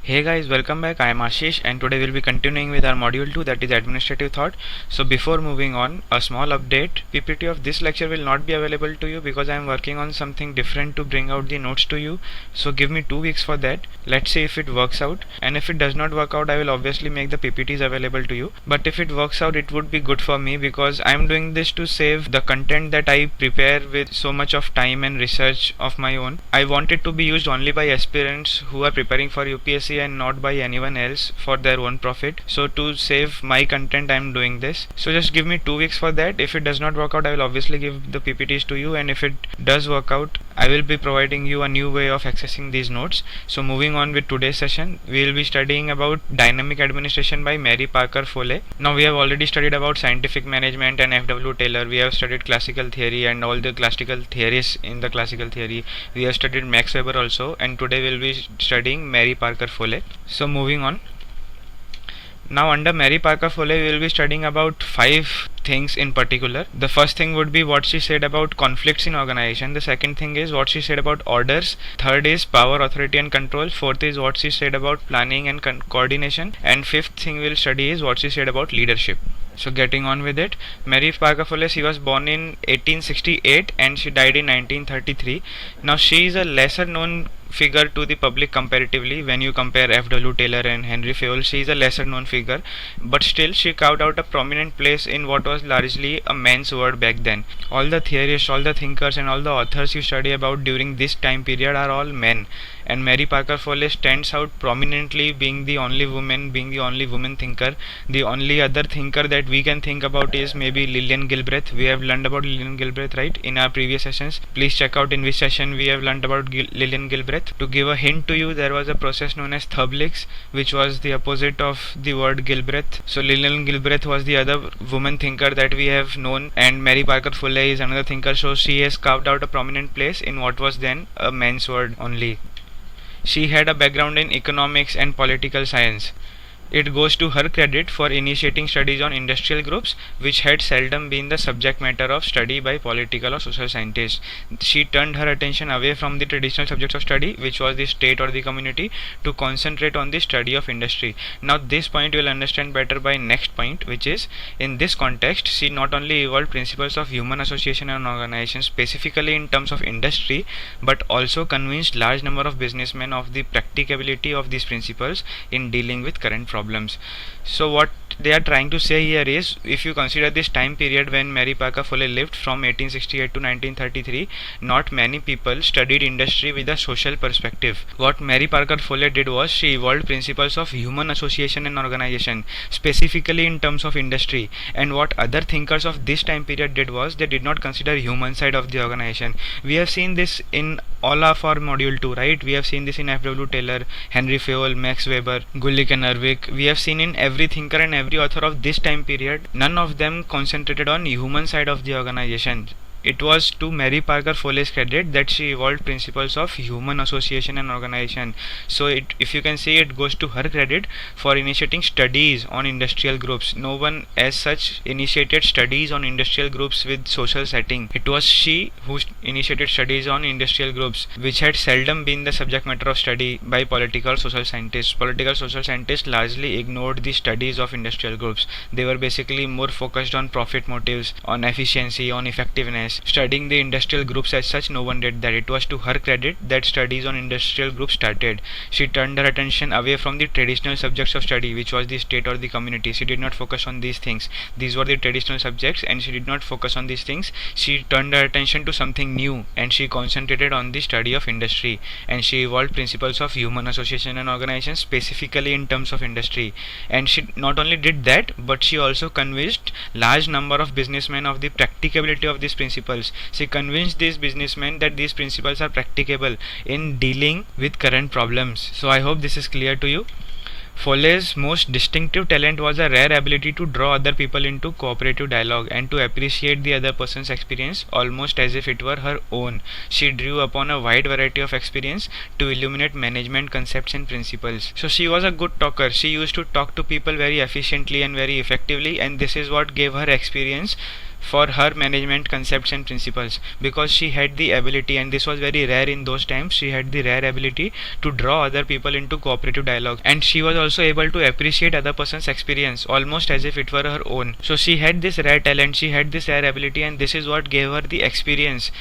Hey guys, welcome back. I am Ashish and today we'll be continuing with our module 2, that is administrative thought. So before moving on, a small update. PPT of this lecture will not be available to you because I am working on something different to bring out the notes to you. So give me 2 weeks for that. Let's see if it works out, and if it does not work out I will obviously make the PPTs available to you. But if it works out it would be good for me because I am doing this to save the content that I prepare with so much of time and research of my own. I want it to be used only by aspirants who are preparing for UPSC and not by anyone else for their own profit. So to save my content I am doing this. So just give me 2 weeks for that. If it does not work out I will obviously give the PPTs to you, and if it does work out I will be providing you a new way of accessing these notes. So moving on with today's session, we will be studying about dynamic administration by Mary Parker Follett. Now we have already studied about scientific management and F.W. Taylor. We have studied classical theory and all the classical theories in the classical theory. We have studied Max Weber also, and today we will be studying Mary Parker Follett. So moving on. Now under Mary Parker Follett we will be studying about 5 things in particular. The first thing would be what she said about conflicts in organization. The second thing is what she said about orders. Third is power, authority and control. Fourth is what she said about planning and coordination. And fifth thing we'll study is what she said about leadership. So getting on with it, Mary Parker Follett, she was born in 1868 and she died in 1933. Now she is a lesser known figure to the public comparatively. When you compare F.W. Taylor and Henry Fayol, she is a lesser known figure, but still she carved out a prominent place in what was largely a men's world back then. All the theorists, all the thinkers and all the authors you study about during this time period are all men, and Mary Parker Follett stands out prominently, being the only woman, being the only woman thinker. The only other thinker that we can think about is maybe Lillian Gilbreth. We have learned about Lillian Gilbreth, right, in our previous sessions. Please check out in which session we have learned about Lillian Gilbreth. To give a hint to you, there was a process known as Thublix, which was the opposite of the word Gilbreth. So Lillian Gilbreth was the other woman thinker that we have known, and Mary Parker Follett is another thinker. So she has carved out a prominent place in what was then a men's world only. She had a background in economics and political science. It goes to her credit for initiating studies on industrial groups, which had seldom been the subject matter of study by political or social scientists. She turned her attention away from the traditional subjects of study, which was the state or the community, to concentrate on the study of industry. Now this point you will understand better by next point, which is, in this context, she not only evolved principles of human association and organization specifically in terms of industry, but also convinced large number of businessmen of the practicability of these principles in dealing with current problems. So what they are trying to say here is, if you consider this time period when Mary Parker Follett lived from 1868 to 1933, not many people studied industry with a social perspective. What Mary Parker Follett did was she evolved principles of human association and organization specifically in terms of industry, and what other thinkers of this time period did was they did not consider human side of the organization. We have seen this in all of our module 2, right? We have seen this in F.W. Taylor, Henry Fayol, Max Weber, Gulick and Ervik. We have seen in every thinker and every author of this time period, none of them concentrated on human side of the organization. It was to Mary Parker Follett's credit that she evolved principles of human association and organization. So if you can see, it goes to her credit for initiating studies on industrial groups. No one as such initiated studies on industrial groups with social setting. It was she who initiated studies on industrial groups, which had seldom been the subject matter of study by political social scientists. Political social scientists largely ignored the studies of industrial groups. They were basically more focused on profit motives, on efficiency, on effectiveness. Studying the industrial groups as such, no one did that. It was to her credit that studies on industrial groups started. She turned her attention away from the traditional subjects of study, which was the state or the community. She did not focus on these things. These were the traditional subjects and she did not focus on these things. She turned her attention to something new and she concentrated on the study of industry, and she evolved principles of human association and organization specifically in terms of industry. And she not only did that, but she also convinced large number of businessmen of the practicability of these principles. She convinced these businessmen that these principles are practicable in dealing with current problems. So I hope this is clear to you. Follett's most distinctive talent was a rare ability to draw other people into cooperative dialogue and to appreciate the other person's experience almost as if it were her own. She drew upon a wide variety of experience to illuminate management concepts and principles. So she was a good talker. She used to talk to people very efficiently and very effectively, and this is what gave her experience for her management concepts and principles, because she had the ability, and this was very rare in those times, she had the rare ability to draw other people into cooperative dialogue, and she was also able to appreciate other person's experience almost as if it were her own. So she had this rare talent, she had this rare ability, and this is what gave her the experience,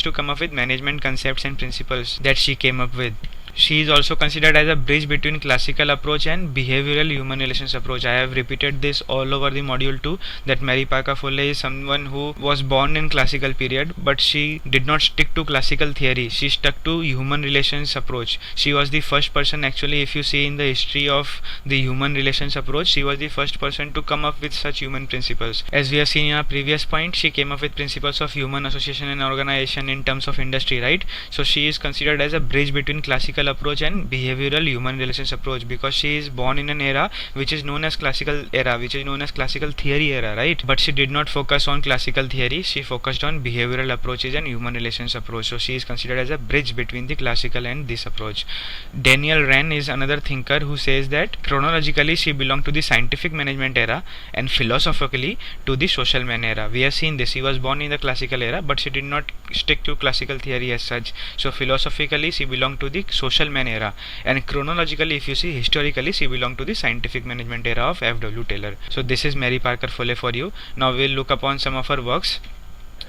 to come up with management concepts and principles that she came up with. She is also considered as a bridge between classical approach and behavioral human relations approach. I have repeated this all over the module 2, that Mary Parker Follett is someone who was born in classical period, but she did not stick to classical theory. She stuck to human relations approach. She was the first person, actually, if you see in the history of the human relations approach, she was the first person to come up with such human principles. As we have seen in our previous point, she came up with principles of human association and organization in terms of industry, right? So she is considered as a bridge between classical approach and behavioral human relations approach, because she is born in an era which is known as classical theory era, right? But she did not focus on classical theory, she focused on behavioral approaches and human relations approach. So she is considered as a bridge between the classical and this approach. Daniel Wren is another thinker who says that chronologically she belonged to the scientific management era and philosophically to the social man era. We have seen this, she was born in the classical era, but she did not stick to classical theory as such. So philosophically she belonged to the social man era, and chronologically, if you see historically, she belonged to the scientific management era of F.W. Taylor. So this is Mary Parker Follett for you. Now we'll look upon some of her works.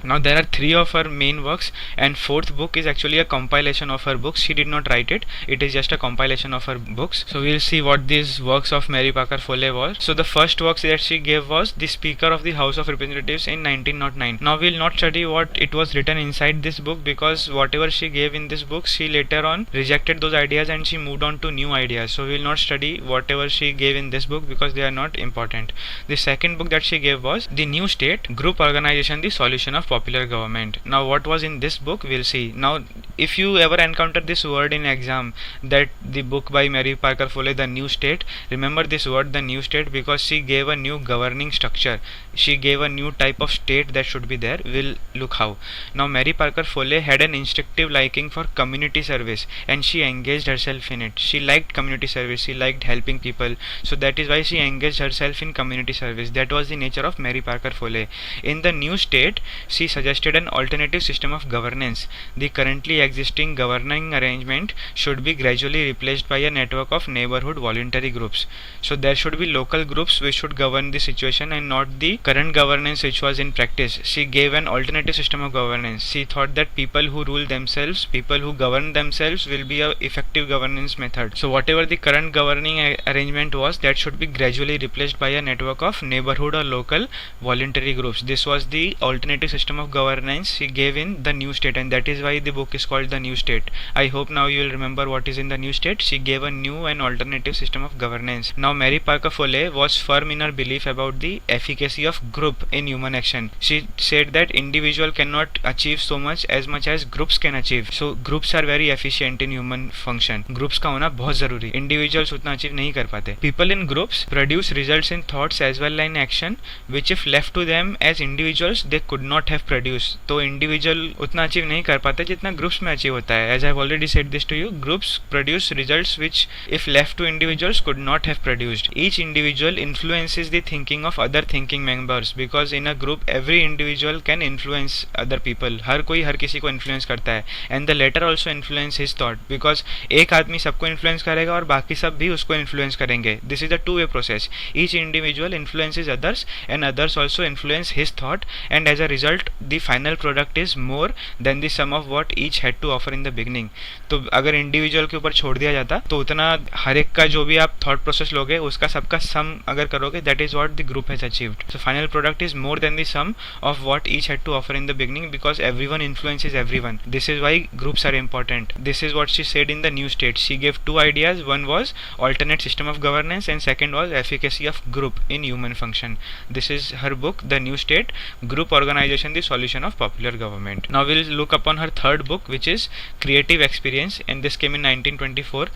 Now there are 3 of her main works, and 4th book is actually a compilation of her books. She did not write it, it is just a compilation of her books. So we'll see what these works of Mary Parker Follett was. So the first works that she gave was the Speaker of the House of Representatives in 1909. Now we'll not study what it was written inside this book, because whatever she gave in this book, she later on rejected those ideas and she moved on to new ideas. So we'll not study whatever she gave in this book because they are not important. The second book that she gave was The New State, Group Organization, the Solution of Popular Government. Now what was in this book, we'll see. Now if you ever encounter this word in exam, that the book by Mary Parker Follett, The New State, remember this word, the new state, because she gave a new governing structure, she gave a new type of state that should be there. We'll look how. Now Mary Parker Follett had an instinctive liking for community service, and she engaged herself in it. She liked community service, she liked helping people, so that is why she engaged herself in community service. That was the nature of Mary Parker Follett. In The New State, she suggested an alternative system of governance. The currently existing governing arrangement should be gradually replaced by a network of neighborhood voluntary groups. So there should be local groups which should govern the situation and not the current governance which was in practice. She gave an alternative system of governance. She thought that people who rule themselves, people who govern themselves will be a effective governance method. So whatever the current governing arrangement was, that should be gradually replaced by a network of neighborhood or local voluntary groups. This was the alternative system of governance she gave in The New State, and that is why the book is called The New State. I hope now you will remember what is in The New State. She gave a new and alternative system of governance. Now Mary Parker Follett was firm in her belief about the efficacy of group in human action. She said that individual cannot achieve so much as groups can achieve. So groups are very efficient in human function. Groups का होना बहुत जरूरी. Individuals उतना achieve नहीं कर पाते. People in groups produce results in thoughts as well as in action, which if left to them as individuals they could not have produced. तो individual उतना अचीव नहीं कर पाते जितना ग्रुप्स में अचीव होता है. As I have already said this to you, groups produce results which if left to individuals could not have produced. Each individual influences the thinking of other thinking members, because in a group every individual can influence other people. हर कोई हर किसी को influence करता है, and the latter also influence his thought, because एक आदमी सबको influence करेगा और बाकी सब भी उसको influence करेंगे. This is a two-way process. Each individual influences others and others also influence his thought, and as a result the final product is more than the sum of what each had to offer in the beginning. तो अगर individual के ऊपर छोड़ दिया जाता तो उतना हर एक का जो भी आप थॉट प्रोसेस लोगे उसका सबका सम अगर करोगे, that is what the group has achieved. So final product is more than the sum of what each had to offer in the beginning, because everyone influences everyone. This is why groups are important. This is what she said in The New State. She gave two ideas. One was alternate system of governance and second was efficacy of group in human function. This is her book, The New State, Group Organization, the solution of popular government. Now we'll look upon her third book, which is Creative Experience, and this came in 1924.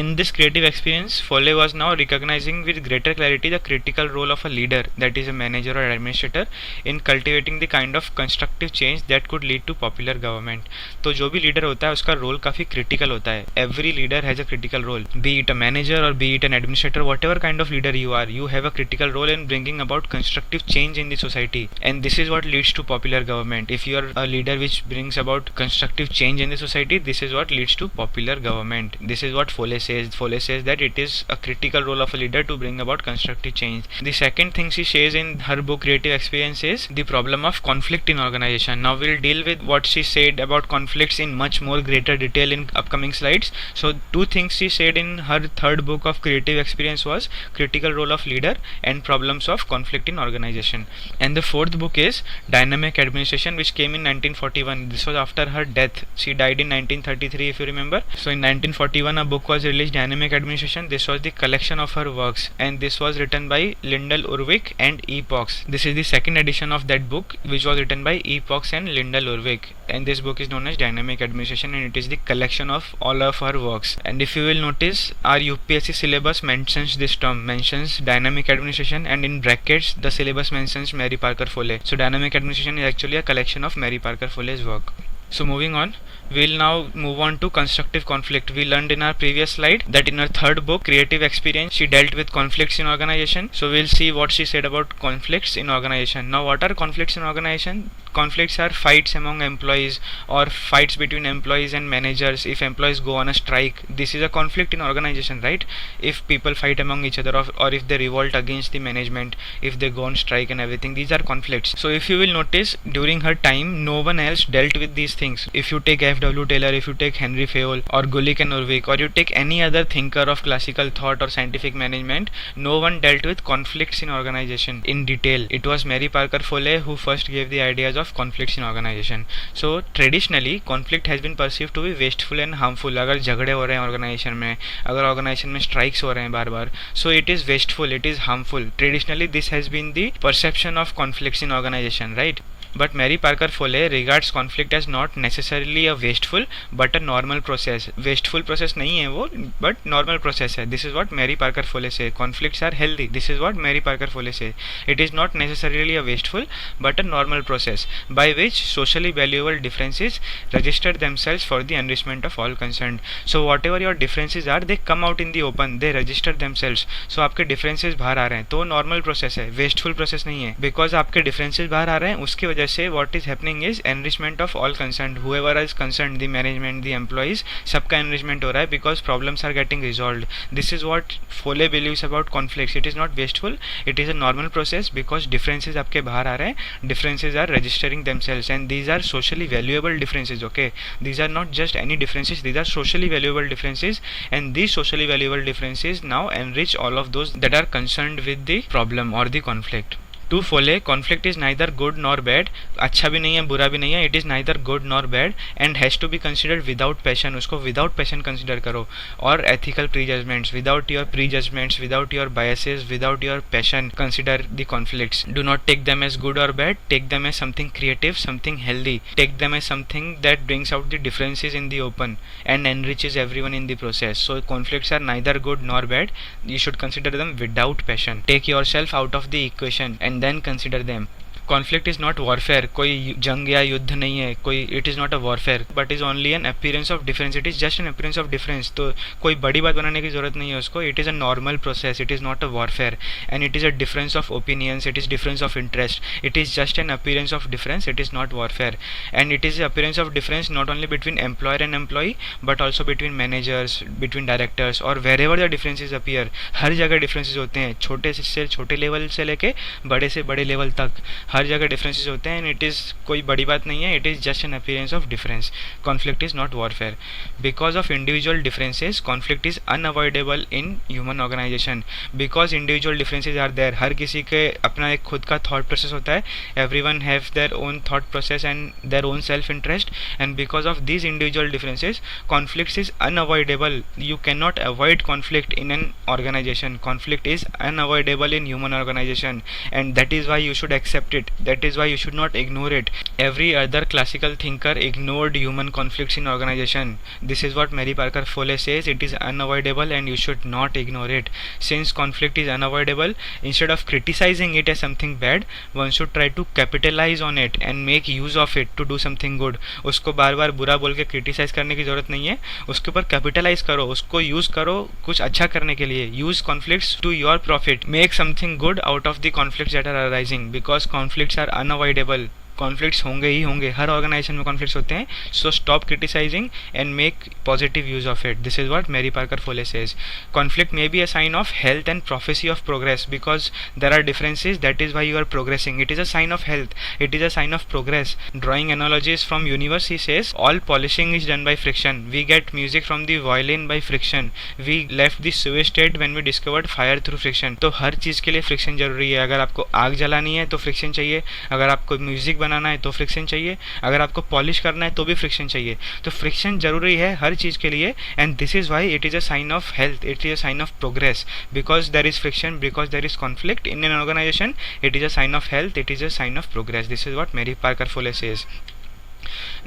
In this Creative Experience, Follett was now recognizing with greater clarity the critical role of a leader, that is a manager or administrator, in cultivating the kind of constructive change that could lead to popular government. तो जो भी leader होता है उसका role काफ़ी critical होता है. Every leader has a critical role, be it a manager or be it an administrator, whatever kind of leader you are, you have a critical role in bringing about constructive change in the society, and this is what leads to popular government. If you are a leader which brings about constructive change in the society, this is what leads to popular government. This is what Follett says. Follett says that it is a critical role of a leader to bring about constructive change. The second thing she says in her book Creative Experience is the problem of conflict in organization. Now we'll deal with what she said about conflicts in much more greater detail in upcoming slides. So two things she said in her third book of Creative Experience was critical role of leader and problems of conflict in organization. And the fourth book is Dynamic Administration, which came in 1941. This was after her death. She died in 1933, if you remember. So in 1941 a book was released, Dynamic Administration. This was the collection of her works, and this was written by Lyndall Urwick and E. Pox. This is the second edition of that book, which was written by E. Pox and Lyndall Urwick, and this book is known as Dynamic Administration, and it is the collection of all of her works. And if you will notice, our UPSC syllabus mentions this term, mentions Dynamic Administration, and in brackets the syllabus mentions Mary Parker Follett. So Dynamic Administration is actually a collection of Mary Parker Follett's work. So moving on, we'll now move on to constructive conflict. We learned in our previous slide that in her third book, Creative Experience, she dealt with conflicts in organization. So we'll see what she said about conflicts in organization. Now what are conflicts in organization? Conflicts are fights among employees or fights between employees and managers. If employees go on a strike, this is a conflict in organization, right? If people fight among each other, or if they revolt against the management, if they go on strike and everything, these are conflicts. So if you will notice, during her time no one else dealt with these things. If you take F.W. Taylor, if you take Henry Fayol or Gulick and Urwick, or you take any other thinker of classical thought or scientific management, no one dealt with conflicts in organization in detail. It was Mary Parker Follett who first gave the ideas of conflicts in organization. So traditionally conflict has been perceived to be wasteful and harmful. अगर झगड़े हो रहे हैं organization में, अगर organization में strikes हो रहे हैं बार बार, so it is wasteful, it is harmful. Traditionally this has been the perception of conflicts in organization, right? But Mary Parker Follett regards conflict as not necessarily a wasteful but a normal process. Wasteful process नहीं है वो, but normal process है. This is what Mary Parker Follett says. Conflicts are healthy. This is what Mary Parker Follett says. It is not necessarily a wasteful but a normal process by which socially valuable differences register themselves for the enrichment of all concerned. So whatever your differences are, they come out in the open. They register themselves. So आपके differences बाहर आ रहे हैं, तो normal process है, wasteful process नहीं है. Because आपके differences बाहर आ रहे हैं, उसकी वजह से what is happening is enrichment of all concerned. Whoever is concerned, the management, the employees, सबका enrichment हो रहा है because problems are getting resolved. This is what Follett believes about conflicts. It is not wasteful, it is a normal process because differences आपके बाहर आ रहे हैं, differences are registering themselves, and these are socially valuable differences. Okay, these are not just any differences, these are socially valuable differences, and these socially valuable differences now enrich all of those that are concerned with the problem or the conflict. To Follett, conflict is neither good nor bad. अच्छा भी नहीं है, बुरा भी नहीं है. It is neither good nor bad and has to be considered without passion. उसको without passion consider करो. Or ethical prejudgments. Without your prejudgments, without your biases, without your passion, consider the conflicts. Do not take them as good or bad. Take them as something creative, something healthy. Take them as something that brings out the differences in the open and enriches everyone in the process. So conflicts are neither good nor bad. You should consider them without passion. Take yourself out of the equation and then consider them. Conflict is not warfare. कोई जंग या युद्ध नहीं है, कोई it is not a warfare but is only an appearance of difference. It is just an appearance of difference. तो कोई बड़ी बात बनाने की ज़रूरत नहीं है उसको. It is a normal process. It is not a warfare and it is a difference of opinions. It is difference of interest. It is just an appearance of difference. It is not warfare, and it is the appearance of difference not only between employer and employee but also between managers, between directors, or wherever the differences appear. हर जगह differences होते हैं, छोटे से छोटे level से लेके बड़े से बड़े लेवल तक हर जगह डिफरेंसेस होते हैं. एंड इट इज़ कोई बड़ी बात नहीं है. It is just an appearance of difference. Conflict is not warfare. Because of individual differences conflict is unavoidable in human organisation. Because individual differences are there. हर किसी के अपना एक खुद का थॉट प्रोसेस होता है. Everyone have their own thought process and their own self interest, and because of these individual differences conflict is unavoidable. You can not avoid conflict in an organisation. Conflict is unavoidable in human organisation, and that is why you should accept it. it. That is why you should not ignore it. Every other classical thinker ignored human conflicts in organization. This is what Mary Parker Follett says. It is unavoidable and you should not ignore it. Since conflict is unavoidable, instead of criticizing it as something bad, one should try to capitalize on it and make use of it to do something good. उसको बार बार बुरा बोल के criticise करने की जरूरत नहीं है, उसके ऊपर कैपिटलाइज करो, उसको यूज करो कुछ अच्छा करने के लिए. Use conflicts to your profit. Make something good out of the conflicts that are arising, because conflicts are unavoidable. Conflicts होंगे ही होंगे, हर ऑर्गेनाइजेशन में कॉन्फ्लिक्ट्स होते हैं. So stop criticising and make positive use of it. This is what Mary Parker Follett says. Conflict may be a sign of health and prophecy of progress, because there are differences. That is why you are progressing. It is a sign of health, it is a sign of progress. Drawing analogies from universe, he says all polishing is done by friction. We get music from the violin by friction. We left the savage state when we discovered fire through friction. तो हर चीज़ के लिए friction जरूरी है. अगर आपको आग जलानी है तो फ्रिक्शन चाहिए, अगर आपको म्यूजिक बनाना है तो फ्रिक्शन चाहिए, अगर आपको पॉलिश करना है तो भी फ्रिक्शन चाहिए. तो फ्रिक्शन जरूरी है हर चीज के लिए. And this is why it is a sign of health, it is a sign of progress. Because there is friction, because there is conflict in an organisation, it is a sign of health, it is a sign of progress. This is what Mary Parker Follett says.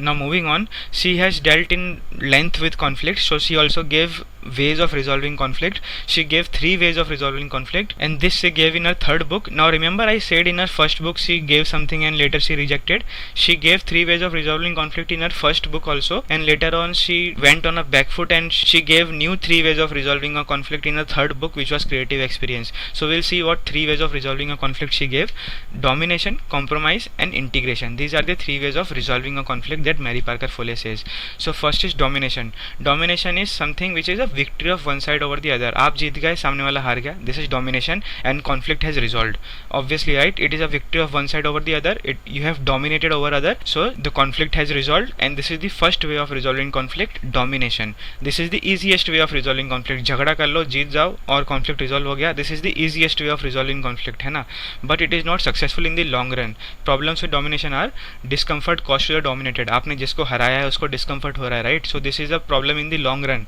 Now moving on, she has dealt in length with conflict, so she also gave ways of resolving conflict. She gave 3 ways of resolving conflict, and this she gave in her third book. Now remember, I said in her first book she gave something and later she rejected. She gave 3 ways of resolving conflict in her first book also, and later on she went on a back foot and she gave new 3 ways of resolving a conflict in her third book, which was creative experience. So we'll see what 3 ways of resolving a conflict she gave: domination, compromise, and integration. These are the 3 ways of resolving a conflict that Mary Parker Follett says. So first is domination. Domination is something which is a victory of one side over the other. आप जीत गए, सामने वाला हार गया. This is domination, and conflict has resolved. Obviously, right? It is a victory of one side over the other. You have dominated over other, so the conflict has resolved, and this is the first way of resolving conflict: domination. This is the easiest way of resolving conflict. झगड़ा कर लो, जीत जाओ और conflict resolve हो गया. This is the easiest way of resolving conflict, है ना? But it is not successful in the long run. Problems with domination are discomfort caused to the dominated. आपने जिसको हराया है उसको discomfort हो रहा है, right? So this is a problem in the long run.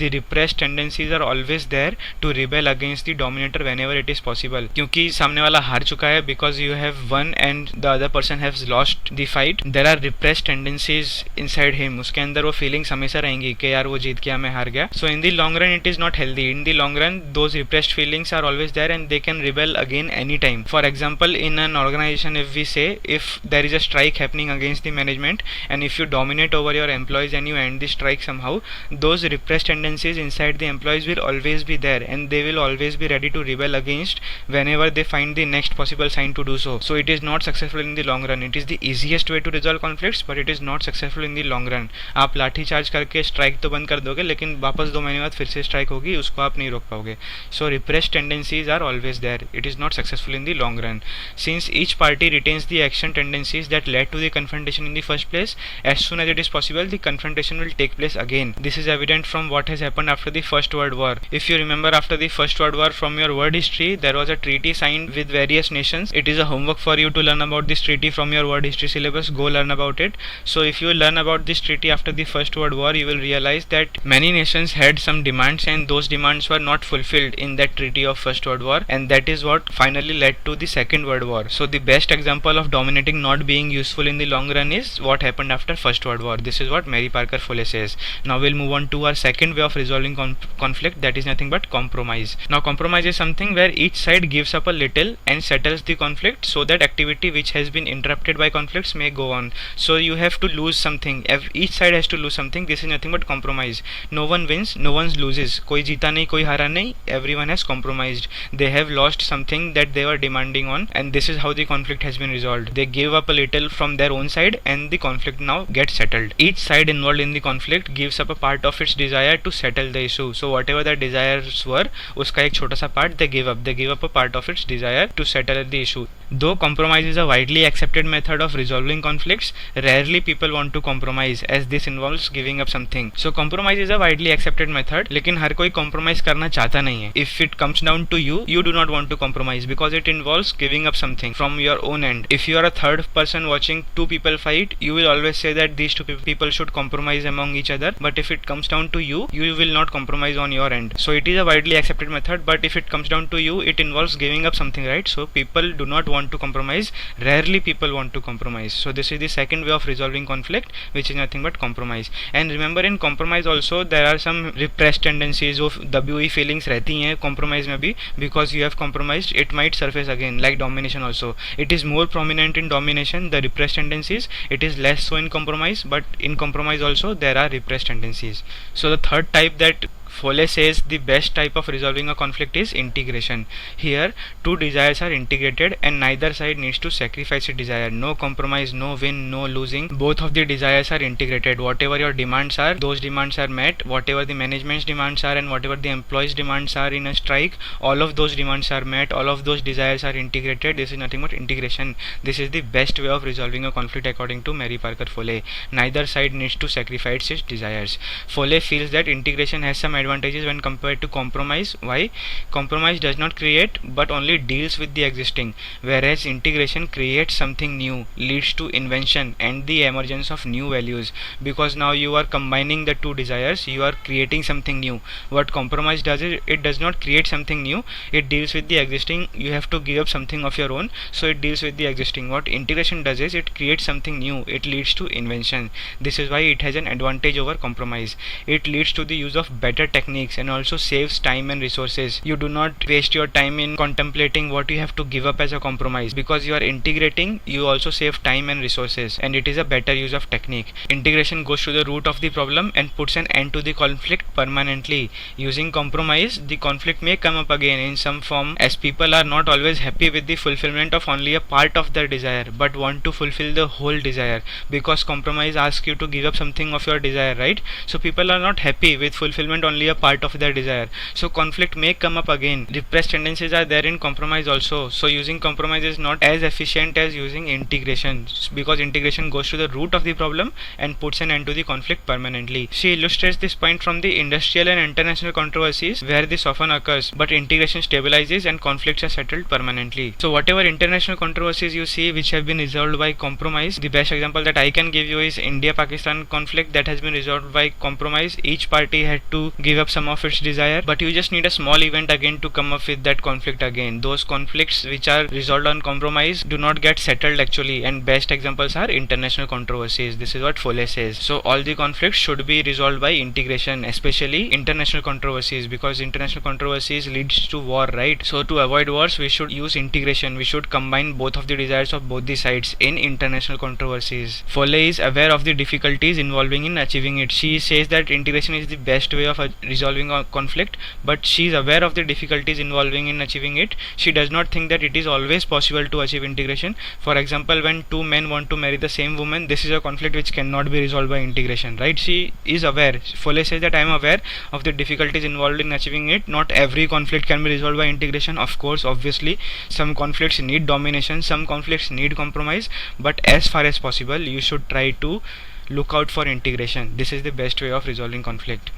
The repressed tendencies are always there to rebel against the dominator whenever it is possible. क्योंकि सामने वाला हार चुका है, because you have won and the other person has lost the fight, there are repressed tendencies inside him. उसके अंदर वो feelings हमेशा रहेंगी कि यार वो जीत गया, मैं हार गया. So in the long run it is not healthy. In the long run those repressed feelings are always there and they can rebel again anytime. For example, in an organization, if we say, if there is a strike happening against the management, and if you dominate over your employees and you end the strike somehow, those repressed tendencies inside the employees will always be there and they will always be ready to rebel against whenever they find the next possible sign to do so. So it is not successful in the long run. It is the easiest way to resolve conflicts, but it is not successful in the long run. आप लाठी charge करके strike तो बंद कर दोगे, लेकिन वापस 2 महीने बाद फिर से स्ट्राइक होगी, उसको आप नहीं रोक पाओगे. So repressed tendencies are always there. It is not successful in the long run. Since each party retains the action tendencies that led to the confrontation in the first place, as soon as it is possible, the confrontation will take place again. This is evident from what has happened after the First World War. If you remember, after the First World War, from your world history, there was a treaty signed with various nations. It is a homework for you to learn about this treaty from your world history syllabus. Go learn about it. So if you learn about this treaty after the First World War, you will realize that many nations had some demands and those demands were not fulfilled in that treaty of First World War, and that is what finally led to the Second World War. So the best example of dominating not being useful in the long run is what happened after First World War. This is what Mary Parker Follett says. Now we'll move on to our second way of resolving conflict, that is nothing but compromise. Now compromise is something where each side gives up a little and settles the conflict so that activity which has been interrupted by conflicts may go on. So you have to lose something. Each side has to lose something. This is nothing but compromise. No one wins, no one loses. कोई जीता नहीं, कोई हारा नहीं. Everyone has compromised. They have lost something that they were demanding on, and this is how the conflict has been resolved. They gave up a little from their own side and the conflict now gets settled. Each side involved in the conflict gives up a part of its desire to settle the issue. So whatever their desires were, उसका एक छोटा सा part they gave up. They gave up a part of its desire to settle the issue. Though compromise is a widely accepted method of resolving conflicts, rarely people want to compromise as this involves giving up something. So compromise is a widely accepted method, लेकिन हर कोई compromise करना चाहता नहीं है. If it comes down to you, you do not want to compromise because it involves giving up something from your own end. If you are a third person watching two people fight, you will always say that these two people should compromise among each other, but if it comes down to you, you will not compromise on your end. So it is a widely accepted method, but if it comes down to you, it involves giving up something, right? So people do not want to compromise. Rarely people want to compromise. So this is the second way of resolving conflict, which is nothing but compromise. And remember, in compromise also there are some repressed tendencies of WE feelings रहती हैं compromise में भी, because you have compromised, it might surface again, like domination also. It is more prominent in domination, the repressed tendencies. It is less so in compromise, but in compromise also there are repressed tendencies. So the third type that Follett says the best type of resolving a conflict is integration. Here, two desires are integrated and neither side needs to sacrifice a desire. No compromise, no win, no losing. Both of the desires are integrated. Whatever your demands are, those demands are met. Whatever the management's demands are and whatever the employees' demands are in a strike, all of those demands are met. All of those desires are integrated. This is nothing but integration. This is the best way of resolving a conflict according to Mary Parker Follett. Neither side needs to sacrifice its desires. Follett feels that integration has some advantages when compared to compromise. Why? Compromise does not create but only deals with the existing, whereas integration creates something new, leads to invention and the emergence of new values, because now you are combining the two desires, you are creating something new. What compromise does is it does not create something new, it deals with the existing. You have to give up something of your own, so it deals with the existing. What integration does is it creates something new, it leads to invention. This is why it has an advantage over compromise. It leads to the use of better techniques and also saves time and resources. You do not waste your time in contemplating what you have to give up as a compromise, because you are integrating, you also save time and resources, and it is a better use of technique. Integration goes to the root of the problem and puts an end to the conflict permanently. Using compromise, the conflict may come up again in some form, as people are not always happy with the fulfillment of only a part of their desire but want to fulfill the whole desire, because compromise asks you to give up something of your desire, right? So people are not happy with fulfillment only a part of their desire, so conflict may come up again. Repressed tendencies are there in compromise also, so using compromise is not as efficient as using integration, because integration goes to the root of the problem and puts an end to the conflict permanently. She illustrates this point from the industrial and international controversies where this often occurs, but integration stabilizes and conflicts are settled permanently. So whatever international controversies you see which have been resolved by compromise, the best example that I can give you is India-Pakistan conflict that has been resolved by compromise. Each party had to give up some of its desire, but you just need a small event again to come up with that conflict again. Those conflicts which are resolved on compromise do not get settled actually, and best examples are international controversies. This is what Follett says. So all the conflicts should be resolved by integration, especially international controversies, because international controversies leads to war, right? So to avoid wars, we should use integration. We should combine both of the desires of both the sides in international controversies. Follett is aware of the difficulties involving in achieving it. She says that integration is the best way of resolving a conflict, but she is aware of the difficulties involving in achieving it. She does not think that it is always possible to achieve integration. For example, when two men want to marry the same woman, this is a conflict which cannot be resolved by integration, right? She is aware. Follett says that I am aware of the difficulties involved in achieving it. Not every conflict can be resolved by integration, of course, obviously. Some conflicts need domination, some conflicts need compromise, but as far as possible, you should try to look out for integration. This is the best way of resolving conflict.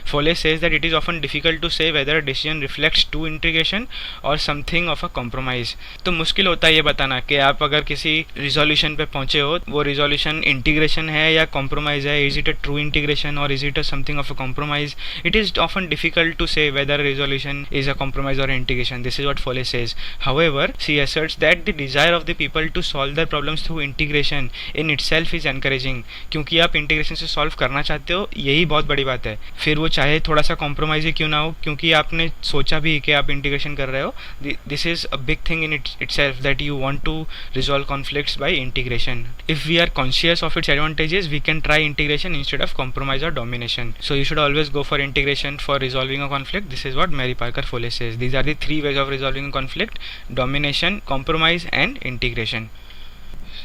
Follett says that it is often difficult to say whether a decision reflects true integration or something of a compromise. तो मुश्किल होता है ये बताना कि आप अगर किसी रिजोल्यूशन पे पहुंचे हो, वो रिजोल्यूशन इंटीग्रेशन है या कॉम्प्रोमाइज है. Is it a true integration or is it a something of a compromise? It is often difficult to say whether a resolution is a compromise or integration. This is what Follett says. However, she asserts that the desire of the people to solve their problems through integration in itself is encouraging. क्योंकि आप integration से solve करना चाहते हो, यही बहुत बड़ी बात है. फिर वो चाहे थोड़ा सा कॉम्प्रोमाइज ही क्यों ना हो, क्योंकि आपने सोचा भी कि आप इंटीग्रेशन कर रहे हो. This is a big thing in itself that you want to resolve conflicts by integration. If we are conscious of its advantages, we can try integration instead of compromise or domination. So you should always go for integration for resolving a conflict. This is what Mary Parker Follett says. These are the three ways of resolving a conflict: domination, compromise and integration.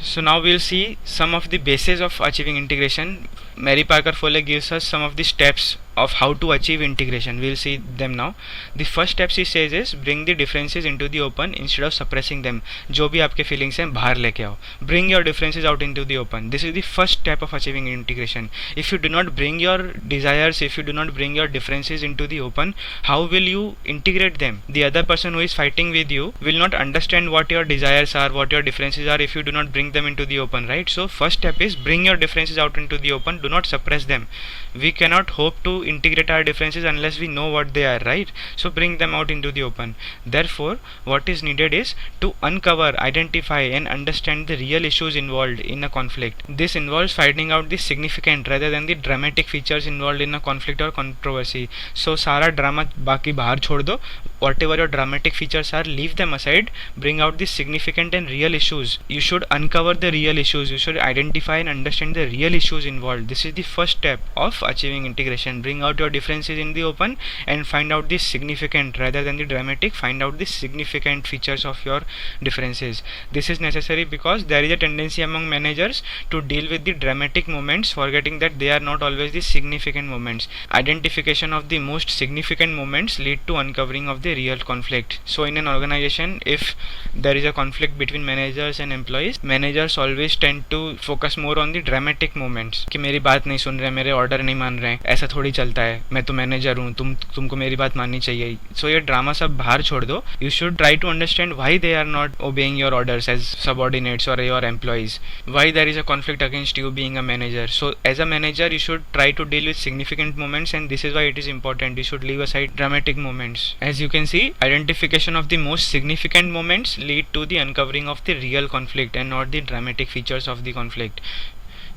So now we'll see some of the bases of achieving integration. Mary Parker Follett gives us some of the steps of how to achieve integration. We'll see them now. The first steps he says is bring the differences into the open instead of suppressing them. जो भी आपके feelings हैं बाहर लेके आओ. Bring your differences out into the open. This is the first step of achieving integration. If you do not bring your desires, if you do not bring your differences into the open, how will you integrate them? The other person who is fighting with you will not understand what your desires are, what your differences are, if you do not bring them into the open, right? So first step is bring your differences out into the open. Do not suppress them. We cannot hope to integrate our differences unless we know what they are, right? So bring them out into the open. Therefore, what is needed is to uncover, identify and understand the real issues involved in a conflict. This involves finding out the significant rather than the dramatic features involved in a conflict or controversy. So सारा drama बाकी बाहर छोड़ दो. Whatever your dramatic features are, leave them aside. Bring out the significant and real issues. You should uncover the real issues. You should identify and understand the real issues involved. This is the first step of achieving integration. Bring out your differences in the open and find out the significant rather than the dramatic. Find out the significant features of your differences. This is necessary because there is a tendency among managers to deal with the dramatic moments, forgetting that they are not always the significant moments. Identification of the most significant moments lead to uncovering of the real conflict. So in an organization, if there is a conflict between managers and employees, managers always tend to focus more on the dramatic moments. कि मेरी बात नहीं सुन रहे, मेरे order नहीं मान रहे, ऐसा थोड़ी चलता है, मैं तो मैनेजर हूँ, तुमको मेरी बात माननी चाहिए. So ये ड्रामा सब बाहर छोड़ दो. You should try to understand why they are not obeying your orders as subordinates or your employees. Why there is a conflict against you being a manager. So as a manager, you should try to deal with significant moments, and this is why it is important. You should leave aside dramatic moments. As you can see, identification of the most significant moments lead to the uncovering of the real conflict and not the dramatic features of the conflict.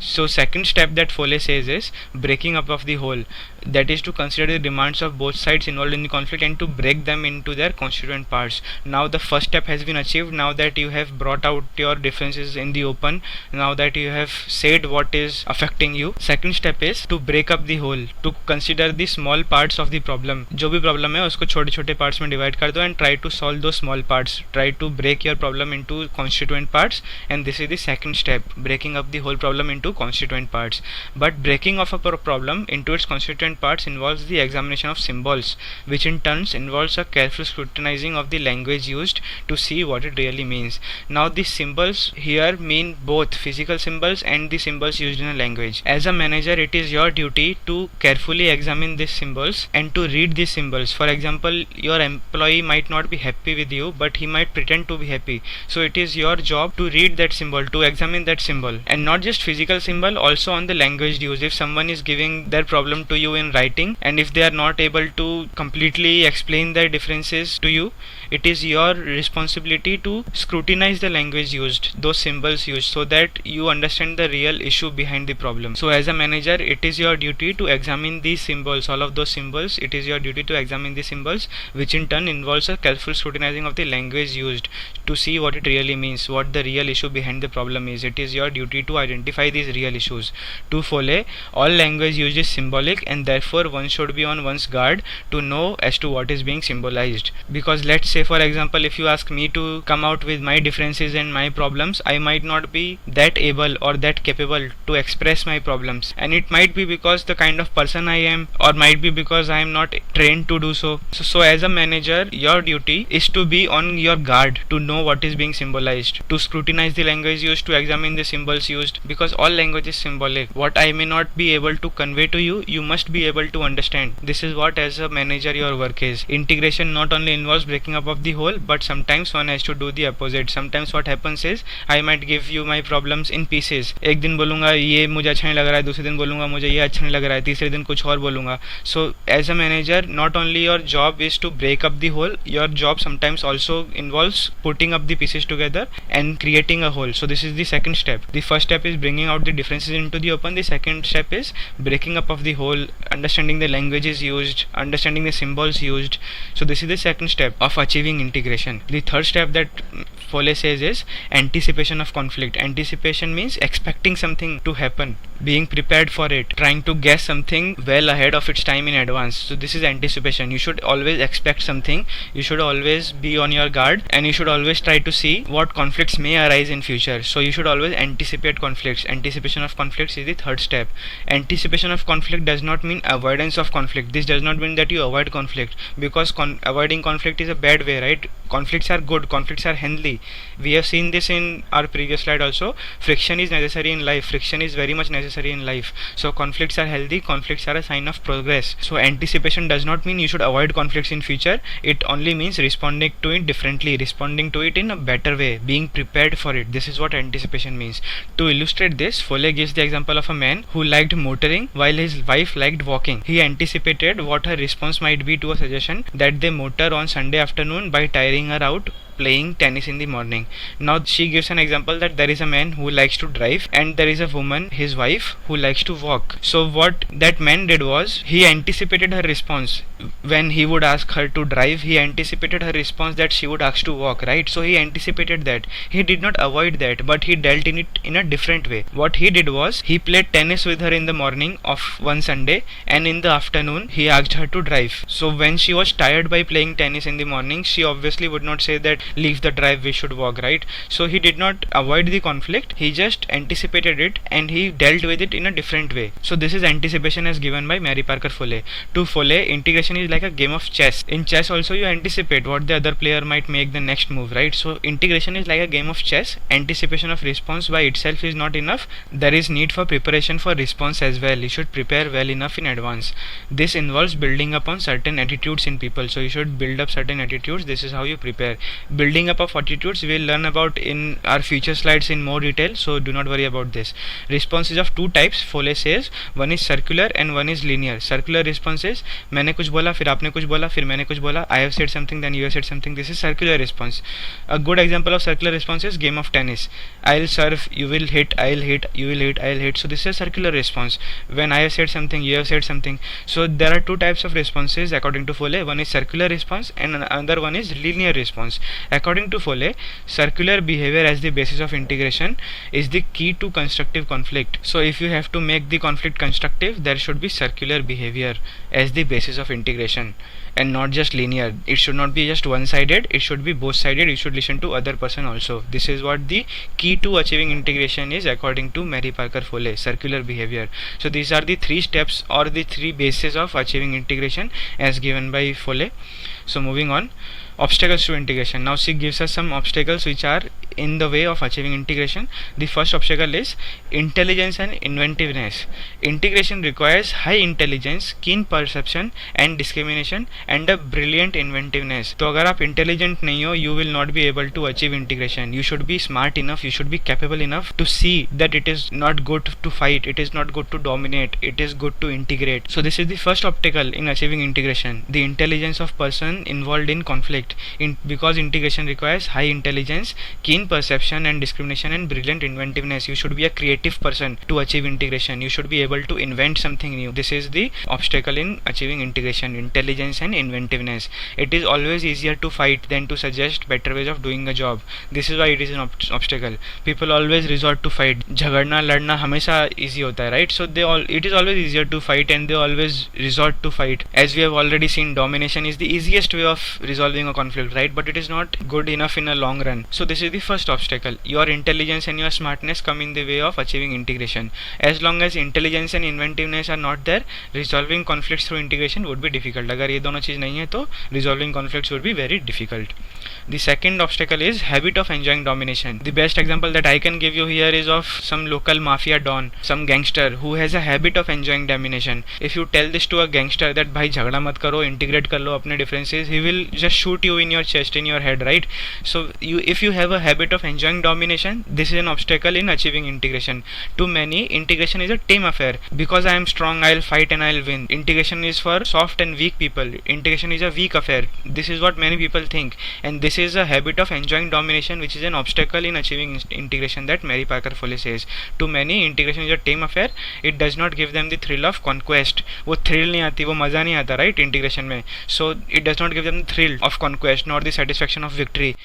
So second step that Follett says is breaking up of the whole. That is to consider the demands of both sides involved in the conflict and to break them into their constituent parts. Now the first step has been achieved. Now that you have brought out your differences in the open, now that you have said what is affecting you, second step is to break up the whole, to consider the small parts of the problem. जो भी problem है उसको छोटे छोटे parts में divide कर दो and try to solve those small parts. Try to break your problem into constituent parts, and this is the second step, breaking up the whole problem into constituent parts. But breaking of a problem into its constituent parts involves the examination of symbols, which in turn involves a careful scrutinizing of the language used to see what it really means. Now the symbols here mean both physical symbols and the symbols used in a language. As a manager, it is your duty to carefully examine these symbols and to read these symbols. For example, your employee might not be happy with you, but he might pretend to be happy. So it is your job to read that symbol, to examine that symbol, and not just physical symbol, also on the language used. If someone is giving their problem to you in writing, and if they are not able to completely explain their differences to you, it is your responsibility to scrutinize the language used, those symbols used, so that you understand the real issue behind the problem. So as a manager, it is your duty to examine these symbols, all of those symbols. It is your duty to examine these symbols, which in turn involves a careful scrutinizing of the language used to see what it really means, what the real issue behind the problem is. It is your duty to identify these real issues. To Follett, all language used is symbolic, and therefore one should be on one's guard to know as to what is being symbolized. Because let's say, for example, if you ask me to come out with my differences and my problems, I might not be that able or that capable to express my problems, and it might be because the kind of person I am, or might be because I am not trained to do so. So as a manager, your duty is to be on your guard to know what is being symbolized, to scrutinize the language used, to examine the symbols used, because all language is symbolic. What I may not be able to convey to you, you must be able to understand. This is what as a manager your work is. Integration not only involves breaking up of the whole, but sometimes one has to do the opposite. Sometimes what happens is I might give you my problems in pieces. एक दिन बोलूँगा ये मुझे अच्छा नहीं लग रहा है, दूसरे दिन बोलूँगा मुझे ये अच्छा नहीं लग रहा है, तीसरे दिन कुछ और बोलूँगा. So as a manager, not only your job is to break up the whole, your job sometimes also involves putting up the pieces together and creating a whole. So this is the second step. The first step is bringing out the differences into the open. The second step is breaking up of the whole, understanding the languages used, understanding the symbols used. So this is the second step of achieving integration. The third step that Follett says is anticipation of conflict. Anticipation means expecting something to happen, being prepared for it, trying to guess something well ahead of its time in advance. So this is anticipation. You should always expect something, you should always be on your guard, and you should always try to see what conflicts may arise in future. So you should always anticipate conflicts. Anticipation of conflicts is the third step. Anticipation of conflict does not mean avoidance of conflict. This does not mean that you avoid conflict, because avoiding conflict is a bad way, right? Conflicts are good, conflicts are healthy. We have seen this in our previous slide also. Friction is necessary in life, friction is very much necessary in life. So conflicts are healthy, conflicts are a sign of progress. So anticipation does not mean you should avoid conflicts in future. It only means responding to it differently, responding to it in a better way, being prepared for it. This is what anticipation means. To illustrate this, Follett gives the example of a man who liked motoring while his wife liked walking. He anticipated what her response might be to a suggestion that they motor on Sunday afternoon by tiring her out playing tennis in the morning. Now she gives an example that there is a man who likes to drive and there is a woman, his wife, who likes to walk. So what that man did was, he anticipated her response. When he would ask her to drive, he anticipated her response that she would ask to walk, right? So he anticipated that. He did not avoid that, but he dealt in it in a different way. What he did was, he played tennis with her in the morning of one Sunday, and in the afternoon he asked her to drive. So when she was tired by playing tennis in the morning, she obviously would not say that leave the drive, we should walk, right? So he did not avoid the conflict, he just anticipated it and he dealt with it in a different way. So this is anticipation as given by Mary Parker Follett. To Follett, integration is like a game of chess. In chess also you anticipate what the other player might make the next move, right? So integration is like a game of chess. Anticipation of response by itself is not enough. There is need for preparation for response as well. You should prepare well enough in advance. This involves building upon certain attitudes in people. So you should build up certain attitudes. This is how you prepare. Building up of attitudes we will learn about in our future slides in more detail, so do not worry about this. Responses of two types, Follett says. One is circular and one is linear. Circular responses, मैंने कुछ बोला फिर आपने कुछ बोला फिर मैंने कुछ बोला, I have said something then you have said something. This is circular response. A good example of circular response is game of tennis. I'll serve, you will hit, I'll hit, you will hit, I'll hit. So this is a circular response. When I have said something, you have said something. So there are two types of responses according to Follett. One is circular response and another one is linear response. According to Follett, circular behavior as the basis of integration is the key to constructive conflict. So if you have to make the conflict constructive, there should be circular behavior as the basis of integration and not just linear. It should not be just one-sided, it should be both-sided. You should listen to other person also. This is what the key to achieving integration is according to Mary Parker Follett, circular behavior. So these are the three steps or the three bases of achieving integration as given by Follett. So moving on, obstacles to integration. Now she gives us some obstacles which are in the way of achieving integration. The first obstacle is intelligence and inventiveness. Integration requires high intelligence, keen perception and discrimination and a brilliant inventiveness. तो अगर आप intelligent नहीं हो, you will not be able to achieve integration. You should be smart enough, you should be capable enough to see that it is not good to fight, it is not good to dominate, it is good to integrate. So this is the first obstacle in achieving integration, the intelligence of person involved in conflict. Because integration requires high intelligence, keen perception and discrimination and brilliant inventiveness. You should be a creative person to achieve integration. You should be able to invent something new. This is the obstacle in achieving integration, intelligence and inventiveness. It is always easier to fight than to suggest better ways of doing a job. This is why it is an obstacle. People always resort to fight. झगड़ना लड़ना हमेशा easy होता है, right? So it is always easier to fight and they always resort to fight. As we have already seen, domination is the easiest way of resolving a conflict, right? But it is not good enough in a long run. So this is the first obstacle. Your intelligence and your smartness come in the way of achieving integration. As long as intelligence and inventiveness are not there, resolving conflicts through integration would be difficult. अगर ये दोनों चीज नहीं है तो resolving conflicts would be very difficult. The second obstacle is habit of enjoying domination. The best example that I can give you here is of some local mafia don, some gangster who has a habit of enjoying domination. If you tell this to a gangster that भाई झगड़ा मत करो, integrate कर लो अपने differences, he will just shoot you in your chest, in your head, right? So if you have a habit of enjoying domination, this is an obstacle in achieving integration. To many, integration is a team affair. Because I am strong, I'll fight and I'll win. Integration is for soft and weak people. Integration is a weak affair. This is what many people think, and this is a habit of enjoying domination which is an obstacle in achieving integration that Mary Parker Follett says. To many, integration is a team affair. It does not give them the thrill of conquest. वो thrill नहीं आती, वो मजा नहीं आता, right? Integration में. So it does not give them the thrill of conquest nor the satisfaction of victory.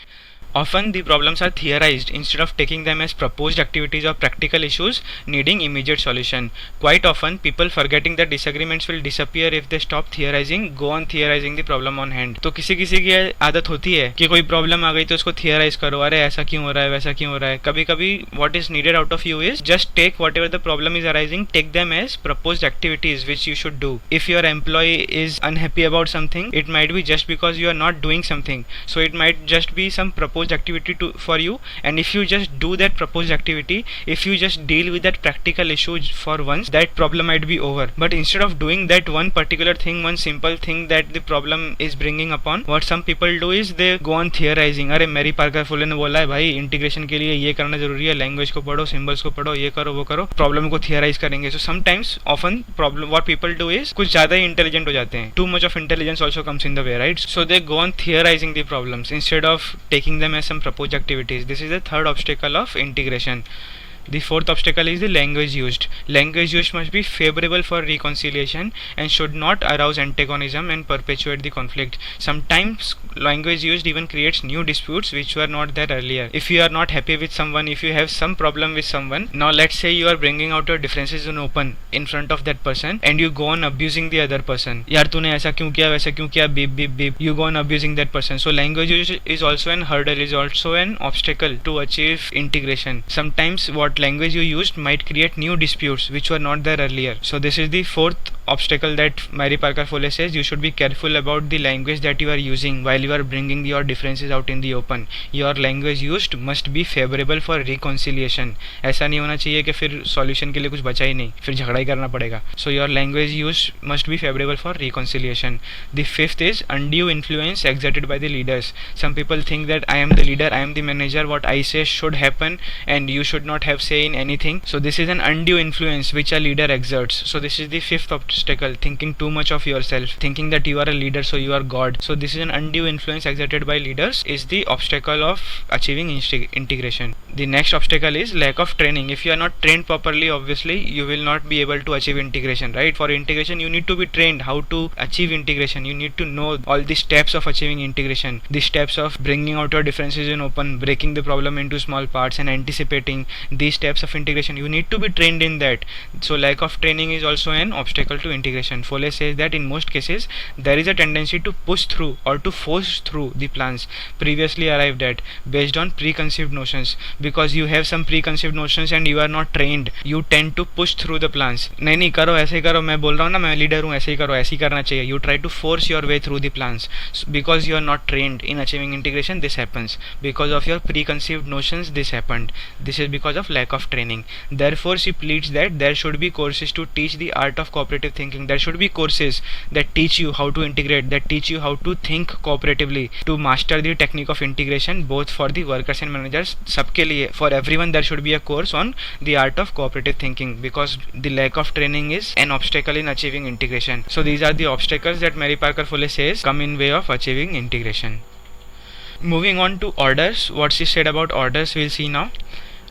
Often the problems are theorized instead of taking them as proposed activities or practical issues needing immediate solution. Quite often people forgetting that disagreements will disappear if they stop theorizing, go on theorizing the problem on hand. तो किसी किसी की आदत होती है कि कोई problem आ गई तो उसको थियराइज करो, अरे ऐसा क्यों हो रहा है, वैसा क्यों हो रहा है. कभी कभी what is needed out of you is just take whatever the problem is arising, take them as proposed activities which you should do. If your employee is unhappy about something, it might be just because you are not doing something, so it might just be some proposed activity for you, and if you just do that proposed activity, if you just deal with that practical issue for once, that problem might be over. But instead of doing that one particular thing, one simple thing that the problem is bringing upon, what some people do is they go on theorizing. अरे Mary Parker फुले ने बोला है भाई integration के लिए ये करना जरूरी है, लैंग्वेज को पढ़ो, सिंबल्स को पढ़ो, ये करो वो करो, प्रॉब्लम को थियराइज करेंगे. So sometimes often problem what people do is कुछ ज्यादा ही इंटेलिजेंट हो जाते हैं. Too much of intelligence also comes in the way, right? So they go on थियराइजिंग the problems instead of taking them as some proposed activities. This is the third obstacle of integration. The fourth obstacle is the language used. Language used must be favorable for reconciliation and should not arouse antagonism and perpetuate the conflict. Sometimes language used even creates new disputes which were not there earlier. If you are not happy with someone, if you have some problem with someone, now let's say you are bringing out your differences in open in front of that person and you go on abusing the other person. यार तूने ऐसा क्यों किया, वैसा क्यों किया, beep beep beep. You go on abusing that person. So language use is also an hurdle, is also an obstacle to achieve integration. Sometimes what language you used might create new disputes which were not there earlier. So this is the fourth obstacle that Mary Parker Follett says you should be careful about the language that you are using while you are bringing your differences out in the open. Your language used must be favorable for reconciliation. ऐसा नहीं होना चाहिए कि फिर solution के लिए कुछ बचा ही नहीं, फिर झगड़ा ही करना पड़ेगा. So your language used must be favorable for reconciliation. The fifth is undue influence exerted by the leaders. Some people think that I am the leader, I am the manager, what I say should happen and you should not have say in anything. So this is an undue influence which a leader exerts. So this is the fifth obstacle, thinking too much of yourself, thinking that you are a leader so you are God. So this is an undue influence exerted by leaders is the obstacle of achieving integration. The next obstacle is lack of training. If you are not trained properly, obviously you will not be able to achieve integration, right? For integration you need to be trained how to achieve integration. You need to know all the steps of achieving integration, the steps of bringing out your differences in open, breaking the problem into small parts and anticipating these steps of integration. You need to be trained in that. So lack of training is also an obstacle to integration. Follett says that in most cases there is a tendency to push through or to force through the plans previously arrived at based on preconceived notions. Because you have some preconceived notions and you are not trained, you tend to push through the plans. नहीं नहीं करो, ऐसे करो, मैं बोल रहा हूँ ना, मैं लीडर हूँ, ऐसे ही करो, ऐसे ही करना चाहिए. You try to force your way through the plans. Because you are not trained in achieving integration, this happens. Because of your preconceived notions, this happened. This is because of lack of training. Therefore she pleads that there should be courses to teach the art of cooperative thinking. There should be courses that teach you how to integrate, that teach you how to think cooperatively, to master the technique of integration, both for the workers and managers. सबके लिए, for everyone there should be a course on the art of cooperative thinking, because the lack of training is an obstacle in achieving integration. So these are the obstacles that Mary Parker Follett says come in way of achieving integration. Moving on to orders, what she said about orders we'll see now.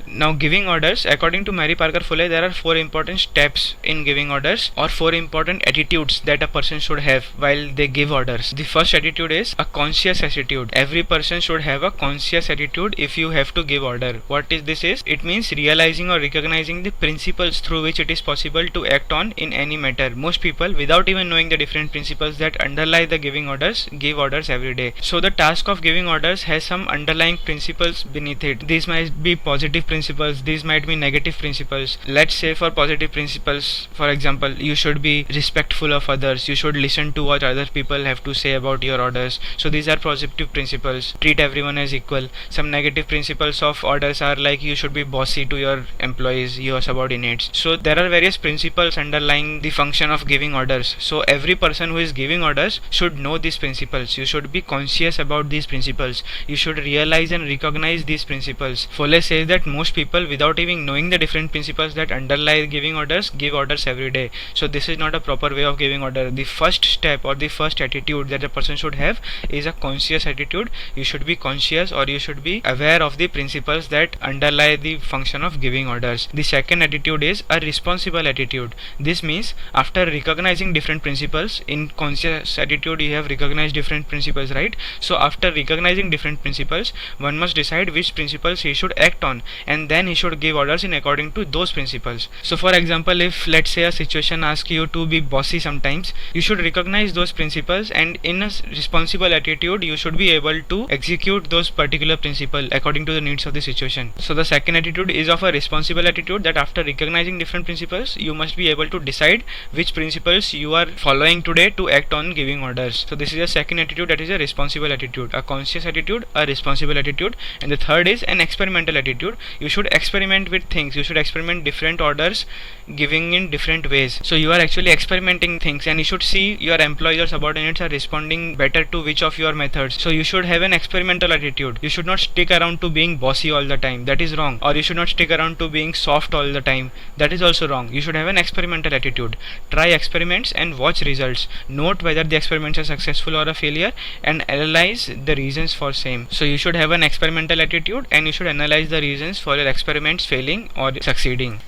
Now giving orders, according to Mary Parker Follett, there are 4 important steps in giving orders, or 4 important attitudes that a person should have while they give orders. The first attitude is a conscious attitude. Every person should have a conscious attitude if you have to give order. What is this is? It means realizing or recognizing the principles through which it is possible to act on in any matter. Most people, without even knowing the different principles that underlie the giving orders, give orders every day. So the task of giving orders has some underlying principles beneath it. These might be positive principles, these might be negative principles. Let's say for positive principles, for example, you should be respectful of others, you should listen to what other people have to say about your orders. So these are positive principles. Treat everyone as equal. Some negative principles of orders are like you should be bossy to your employees, your subordinates. So there are various principles underlying the function of giving orders. So every person who is giving orders should know these principles. You should be conscious about these principles. You should realize and recognize these principles. Follett says that most people, without even knowing the different principles that underlie giving orders, give orders every day. So this is not a proper way of giving order. The first step or the first attitude that a person should have is a conscious attitude. You should be conscious, or you should be aware of the principles that underlie the function of giving orders. The second attitude is a responsible attitude. This means after recognizing different principles, in conscious attitude you have recognized different principles, right? So after recognizing different principles, one must decide which principles he should act on, and then he should give orders in according to those principles. So for example, if let's say a situation asks you to be bossy sometimes, you should recognize those principles, and in a responsible attitude you should be able to execute those particular principles according to the needs of the situation. So the second attitude is of a responsible attitude, that after recognizing different principles, you must be able to decide which principles you are following today to act on giving orders. So this is a second attitude, that is a responsible attitude, a conscious attitude, a responsible attitude. And the third is an experimental attitude. You should experiment with things. You should experiment different orders giving in different ways. So you are actually experimenting things, and you should see your employees or subordinates are responding better to which of your methods. So you should have an experimental attitude. You should not stick around to being bossy all the time. That is wrong. Or you should not stick around to being soft all the time. That is also wrong. You should have an experimental attitude. Try experiments and watch results. Note whether the experiments are successful or a failure, and analyze the reasons for same. So you should have an experimental attitude, and you should analyze the reasons for your experiments failing or succeeding.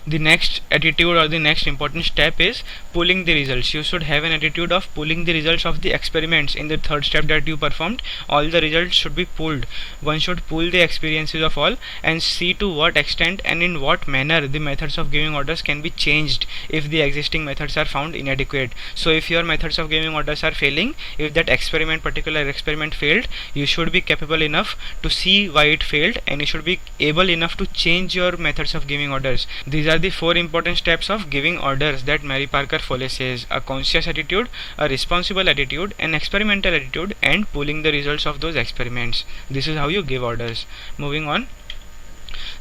The next attitude or the next important step is pooling the results. You should have an attitude of pooling the results of the experiments. In the third step that you performed, all the results should be pooled. One should pool the experiences of all and see to what extent and in what manner the methods of giving orders can be changed if the existing methods are found inadequate. So if your methods of giving orders are failing, if that particular experiment failed, you should be capable enough to see why it failed, and you should be able enough to change your methods of giving orders. These are the four important steps of giving orders that Mary Parker Follett says: a conscious attitude, a responsible attitude, an experimental attitude, and pooling the results of those experiments. This is how you give orders. Moving on.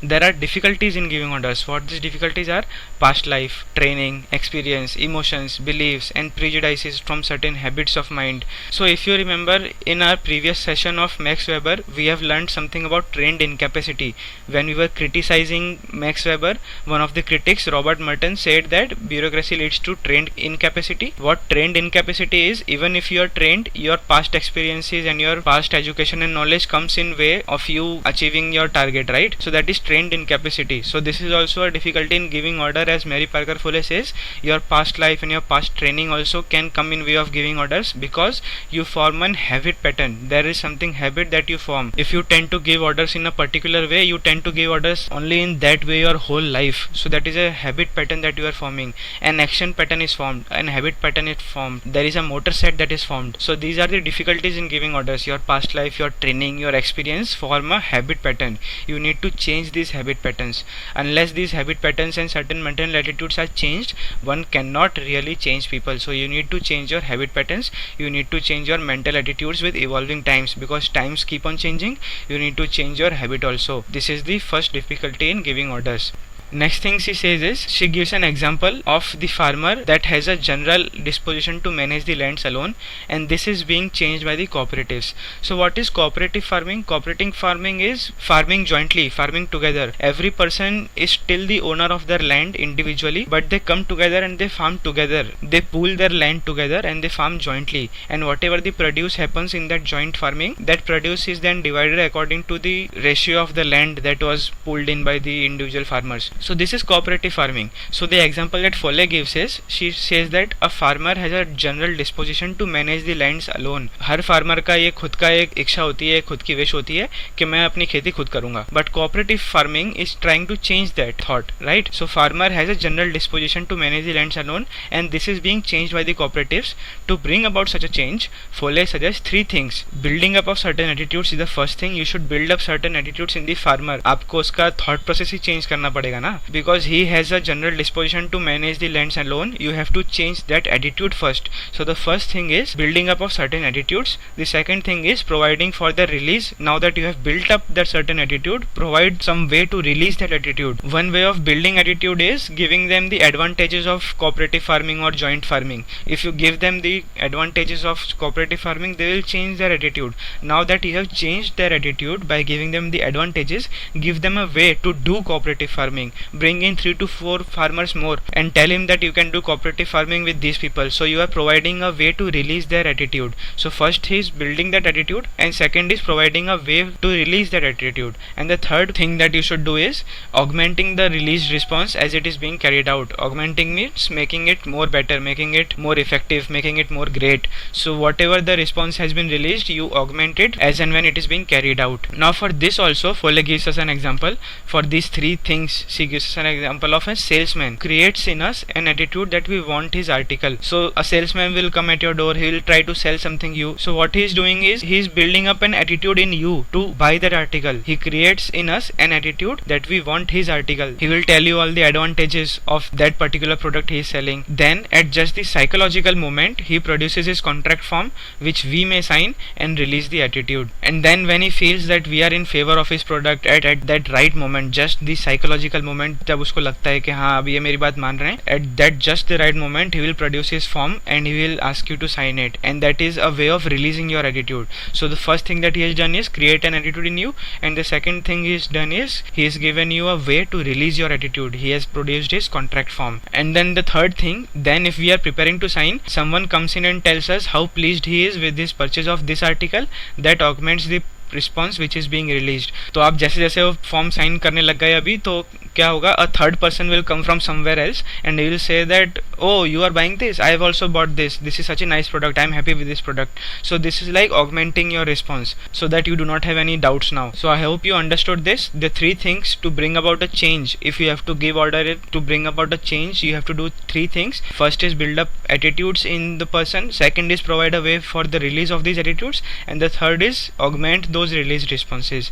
There are difficulties in giving orders. What these difficulties are: past life, training, experience, emotions, beliefs, and prejudices from certain habits of mind. So if you remember, in our previous session of Max Weber, we have learned something about trained incapacity. When we were criticizing Max Weber, one of the critics, Robert Merton, said that bureaucracy leads to trained incapacity. What trained incapacity is: even if you are trained, your past experiences and your past education and knowledge comes in way of you achieving your target, right? So that is trained incapacity. So this is also a difficulty in giving order, as Mary Parker Follett says. Your past life and your past training also can come in way of giving orders, because you form an habit pattern. There is something habit that you form. If you tend to give orders in a particular way, you tend to give orders only in that way your whole life. So that is a habit pattern that you are forming. An action pattern is formed, an habit pattern is formed, there is a motor set that is formed. So these are the difficulties in giving orders. Your past life, your training, your experience form a habit pattern. You need to change these habit patterns. Unless these habit patterns and certain mental attitudes are changed, one cannot really change people. So you need to change your habit patterns. You need to change your mental attitudes with evolving times, because times keep on changing. You need to change your habit also. This is the first difficulty in giving orders. Next thing she says is, she gives an example of the farmer that has a general disposition to manage the lands alone, and this is being changed by the cooperatives. So what is cooperative farming? Cooperative farming is farming jointly, farming together. Every person is still the owner of their land individually, but they come together and they farm together. They pool their land together and they farm jointly, and whatever the produce happens in that joint farming, that produce is then divided according to the ratio of the land that was pooled in by the individual farmers. So this is cooperative farming. So the example that Follett gives is, she says that a farmer has a general disposition to manage the lands alone. Her farmer का ये खुद का एक इच्छा होती है, खुद की विश होती है कि मैं अपनी खेती खुद करूँगा. But cooperative farming is trying to change that thought, right? So farmer has a general disposition to manage the lands alone, and this is being changed by the cooperatives. To bring about such a change, Follett suggests three things. Building up of certain attitudes is the first thing. You should build up certain attitudes in the farmer. आपको उसका thought process ही change करना पड़ेगा ना. na, because he has a general disposition to manage the lands alone. You have to change that attitude first. So the first thing is building up of certain attitudes. The second thing is providing for the release. Now that you have built up that certain attitude, provide some way to release that attitude. One way of building attitude is giving them the advantages of cooperative farming or joint farming. If you give them the advantages of cooperative farming, they will change their attitude. Now that you have changed their attitude by giving them the advantages, give them a way to do cooperative farming. Bring in 3 to 4 farmers more and tell him that you can do cooperative farming with these people. So you are providing a way to release their attitude. So first is building that attitude, and second is providing a way to release that attitude. And the third thing that you should do is augmenting the released response as it is being carried out. Augmenting means making it more better, making it more effective, making it more great. So whatever the response has been released, you augment it as and when it is being carried out. Now for this also, Follett gives us an example. For these three things, she gives us an example of a salesman creates in us an attitude that we want his article. So a salesman will come at your door, he will try to sell something you. So what he is doing is he is building up an attitude in you to buy that article. He creates in us an attitude that we want his article. He will tell you all the advantages of that particular product he is selling. Then at just the psychological moment, he produces his contract form which we may sign and release the attitude. And then when he feels that we are in favor of his product at that right moment, just the psychological moment, जब उसको लगता है कि हाँ अब ये मेरी बात मान रहे हैं, at that just the right moment he will produce his form and he will ask you to sign it, and that is a way of releasing your attitude. So the first thing that he has done is create an attitude in you, and the second thing he has done is he has given you a way to release your attitude. He has produced his contract form. And then the third thing, then if we are preparing to sign, someone comes in and tells us how pleased he is with this purchase of this article, that augments the response which is being released. तो आप जैसे जैसे वो form sign करने लग गए अभी, तो क्या होगा, a third person will come from somewhere else and he will say that, oh, you are buying this, I have also bought this is such a nice product, I am happy with this product. So this is like augmenting your response so that you do not have any doubts now. So I hope you understood this, the three things to bring about a change. If you have to give order to bring about a change, you have to do three things. First is build up attitudes in the person, second is provide a way for the release of these attitudes, and the third is augment those released responses.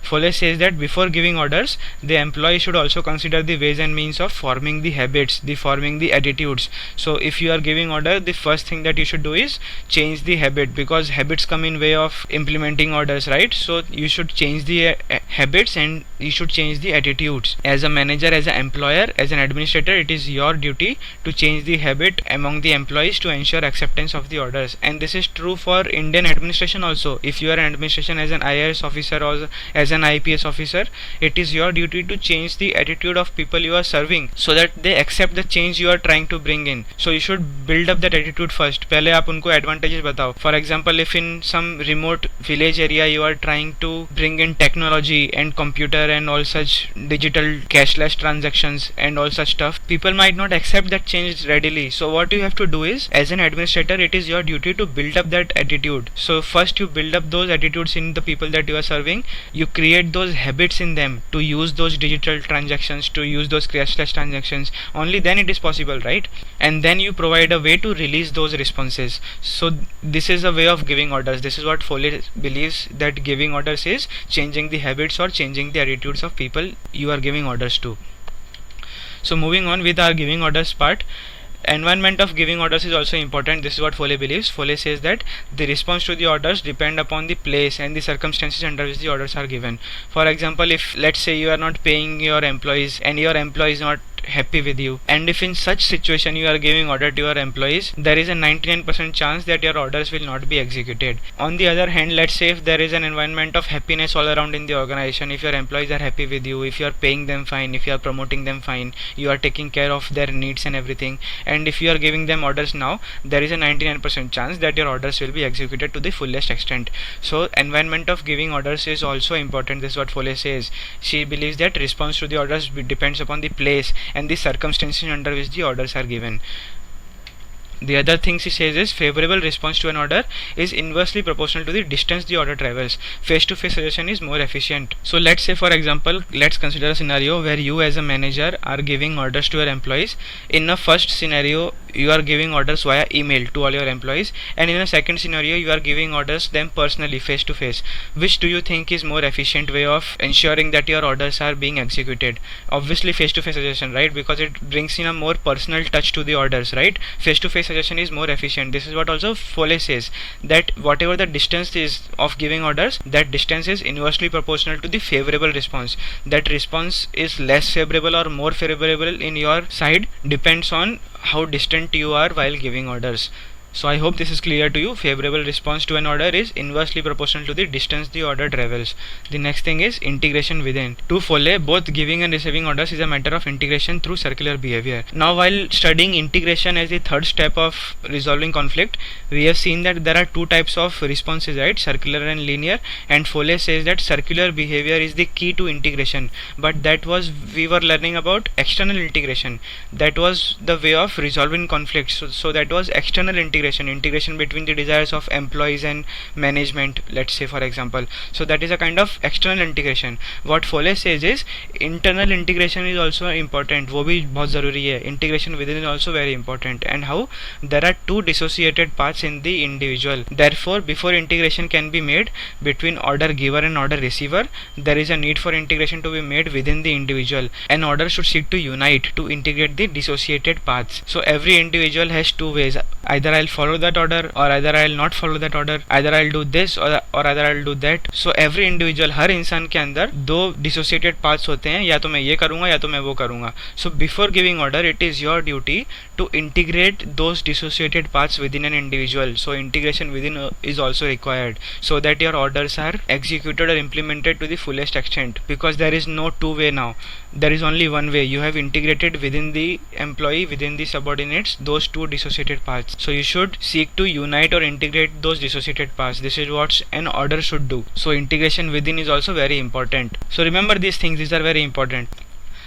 Follett says that before giving orders, the employee should also consider the ways and means of forming the habits, forming the attitudes. So if you are giving order, the first thing that you should do is change the habit, because habits come in way of implementing orders, right? So you should change the habits and you should change the attitudes. As a manager, as an employer, as an administrator, it is your duty to change the habit among the employees to ensure acceptance of the orders. And this is true for Indian administration also. If you are an administration as an IAS officer or as an IPS officer, it is your duty to change the attitude of people you are serving so that they accept the change you are trying to bring in. So you should build up that attitude first. पहले आप उनको advantages बताओ. For example, if in some remote village area you are trying to bring in technology and computer and all such digital cashless transactions and all such stuff, people might not accept that change readily. So what you have to do is, as an administrator, it is your duty to build up that attitude. So first you build up those attitudes in the people that you are serving. You create those habits in them to use those digital transactions, to use those cashless transactions. Only then it is possible, right? And then you provide a way to release those responses. So this is a way of giving orders. This is what Follett believes, that giving orders is changing the habits or changing the attitudes of people you are giving orders to. So moving on with our giving orders part, environment of giving orders is also important. This is what Follett believes. Follett says that the response to the orders depend upon the place and the circumstances under which the orders are given. For example, if let's say you are not paying your employees and your employee is not happy with you, and if in such situation you are giving order to your employees, there is a 99% chance that your orders will not be executed. On the other hand, let's say if there is an environment of happiness all around in the organization, if your employees are happy with you, if you are paying them fine, if you are promoting them fine, you are taking care of their needs and everything, and if you are giving them orders now, there is a 99% chance that your orders will be executed to the fullest extent. So environment of giving orders is also important. This is what Follett says. She believes that response to the orders depends upon the place and the circumstances under which the orders are given. The other things he says is favorable response to an order is inversely proportional to the distance the order travels. Face-to-face suggestion is more efficient. So let's say, for example, let's consider a scenario where you as a manager are giving orders to your employees. In a first scenario, you are giving orders via email to all your employees, and in a second scenario you are giving orders them personally, face to face. Which do you think is more efficient way of ensuring that your orders are being executed? Obviously face to face suggestion, right? Because it brings in a more personal touch to the orders, right? Face to face suggestion is more efficient. This is what also Follett says, that whatever the distance is of giving orders, that distance is inversely proportional to the favorable response. That response is less favorable or more favorable in your side depends on how distant you are while giving orders. So I hope this is clear to you. Favorable response to an order is inversely proportional to the distance the order travels. The next thing is integration within. To Follett, both giving and receiving orders is a matter of integration through circular behavior. Now while studying integration as the third step of resolving conflict, we have seen that there are two types of responses, right? Circular and linear, and Follett says that circular behavior is the key to integration. But that was, we were learning about external integration. That was the way of resolving conflicts. So that was external integration between the desires of employees and management, let's say, for example. So that is a kind of external integration. What Follett says is internal integration is also important. वो भी बहुत ज़रूरी है. Integration within is also very important. And how? There are two dissociated paths in the individual. Therefore, before integration can be made between order giver and order receiver, there is a need for integration to be made within the individual. An order should seek to unite, to integrate the dissociated paths. So every individual has two ways. Either I'll follow that order, or either I'll not follow that order. Either I'll do this or either I'll do that. So every individual, हर इंसान के अंदर दो dissociated paths होते हैं, या तो मैं ये करूँगा या तो मैं वो करूँगा. So before giving order, it is your duty to integrate those dissociated paths within an individual. So integration within is also required, so that your orders are executed or implemented to the fullest extent, because there is no two way now. There is only one way. You have integrated within the employee, within the subordinates, those two dissociated paths. So you should seek to unite or integrate those dissociated paths. This is what an order should do. So integration within is also very important. So remember these things, these are very important.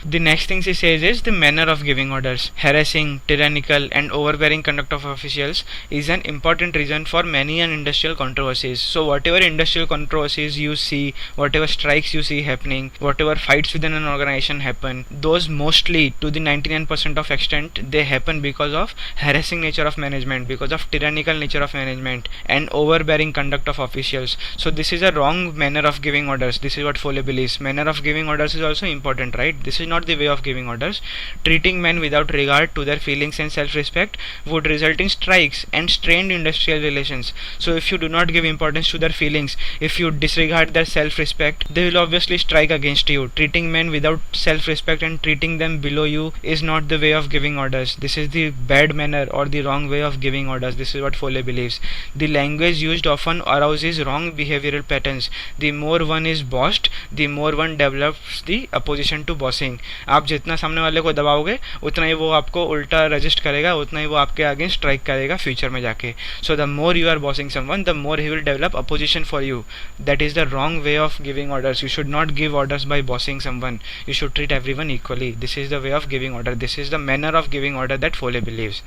The next thing he says is the manner of giving orders. Harassing, tyrannical and overbearing conduct of officials is an important reason for many industrial controversies. So whatever industrial controversies you see, whatever strikes you see happening, whatever fights within an organization happen, those mostly to the 99% of extent they happen because of harassing nature of management, because of tyrannical nature of management and overbearing conduct of officials. So this is a wrong manner of giving orders. This is what Follett believes. Manner of giving orders is also important, right? This is not the way of giving orders. Treating men without regard to their feelings and self-respect would result in strikes and strained industrial relations. So if you do not give importance to their feelings, if you disregard their self-respect, they will obviously strike against you. Treating men without self-respect and treating them below you is not the way of giving orders. This is the bad manner or the wrong way of giving orders. This is what Follett believes. The language used often arouses wrong behavioral patterns. The more one is bossed, the more one develops the opposition to bossing. आप जितना सामने वाले को दबाओगे उतना ही वो आपको उल्टा resist करेगा, उतना ही वो आपके आगे स्ट्राइक करेगा फ्यूचर में जाके. So the more you are bossing someone, the more he will develop opposition for you. That is the wrong way of giving orders. You should not give orders by bossing someone. You should treat everyone equally. This is the way of giving order. This is the manner of giving order that Follett believes.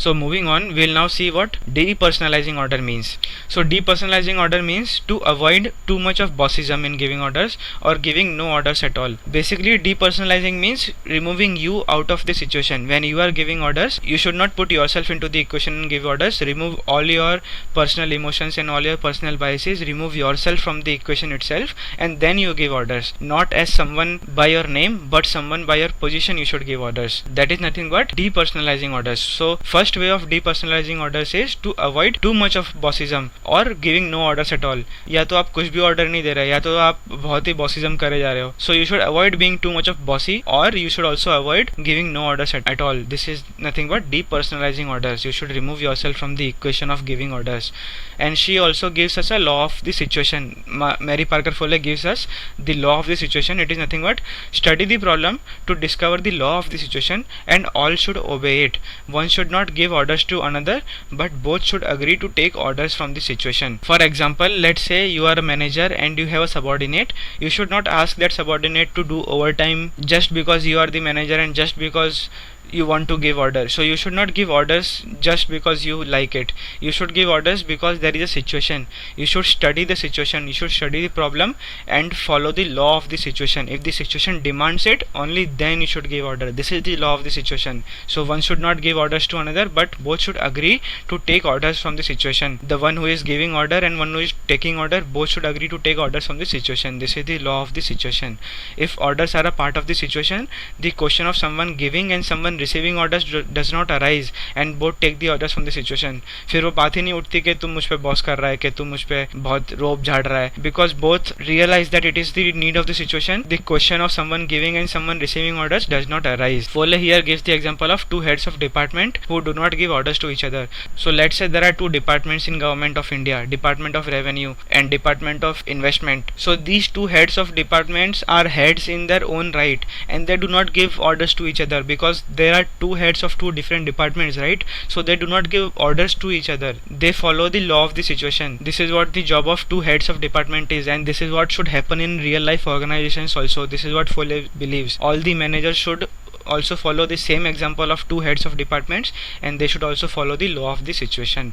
So moving on, we'll now see what depersonalizing order means. So depersonalizing order means to avoid too much of bossism in giving orders or giving no orders at all. Basically depersonalizing means removing you out of the situation. When you are giving orders, you should not put yourself into the equation and give orders. Remove all your personal emotions and all your personal biases. Remove yourself from the equation itself, and then you give orders. Not as someone by your name, but someone by your position you should give orders. That is nothing but depersonalizing orders. So first way of depersonalizing orders is to avoid too much of bossism or giving no orders at all. या तो आप कुछ भी order नहीं दे रहे, या तो आप बहुत ही bossism करे जा रहे हो. So you should avoid being too much of bossy, or you should also avoid giving no orders at all. This is nothing but depersonalizing orders. You should remove yourself from the equation of giving orders. And she also gives us a law of the situation. Mary Parker Follett gives us the law of the situation. It is nothing but study the problem to discover the law of the situation, and all should obey it. One should not give orders to another, but both should agree to take orders from the situation. For example, let's say you are a manager and you have a subordinate. You should not ask that subordinate to do overtime just because you are the manager and just because you want to give order. So you should not give orders just because you like it. You should give orders because there is a situation. You should study the situation, you should study the problem and follow the law of the situation. If the situation demands it, only then you should give order. This is the law of the situation. So one should not give orders to another, but both should agree to take orders from the situation. The one who is giving order and one who is taking order, both should agree to take orders from the situation. This is the law of the situation. If orders are a part of the situation, the question of someone giving and someone receiving orders does not arise, and both take the orders from the situation. फिर वो बात ही नहीं उठती कि तुम मुझ पे boss कर रहा है, कि तुम मुझ पे बहुत रोब झाड़ रहा है, because both realize that it is the need of the situation. The question of someone giving and someone receiving orders does not arise. Follett here gives the example of two heads of department who do not give orders to each other. So let's say there are two departments in government of India, Department of Revenue and Department of Investment. So these two heads of departments are heads in their own right, and they do not give orders to each other because there are two heads of two different departments, right? So they do not give orders to each other. They follow the law of the situation. This is what the job of two heads of department is, and this is what should happen in real life organizations also. This is what Follett believes. All the managers should also follow the same example of two heads of departments, and they should also follow the law of the situation.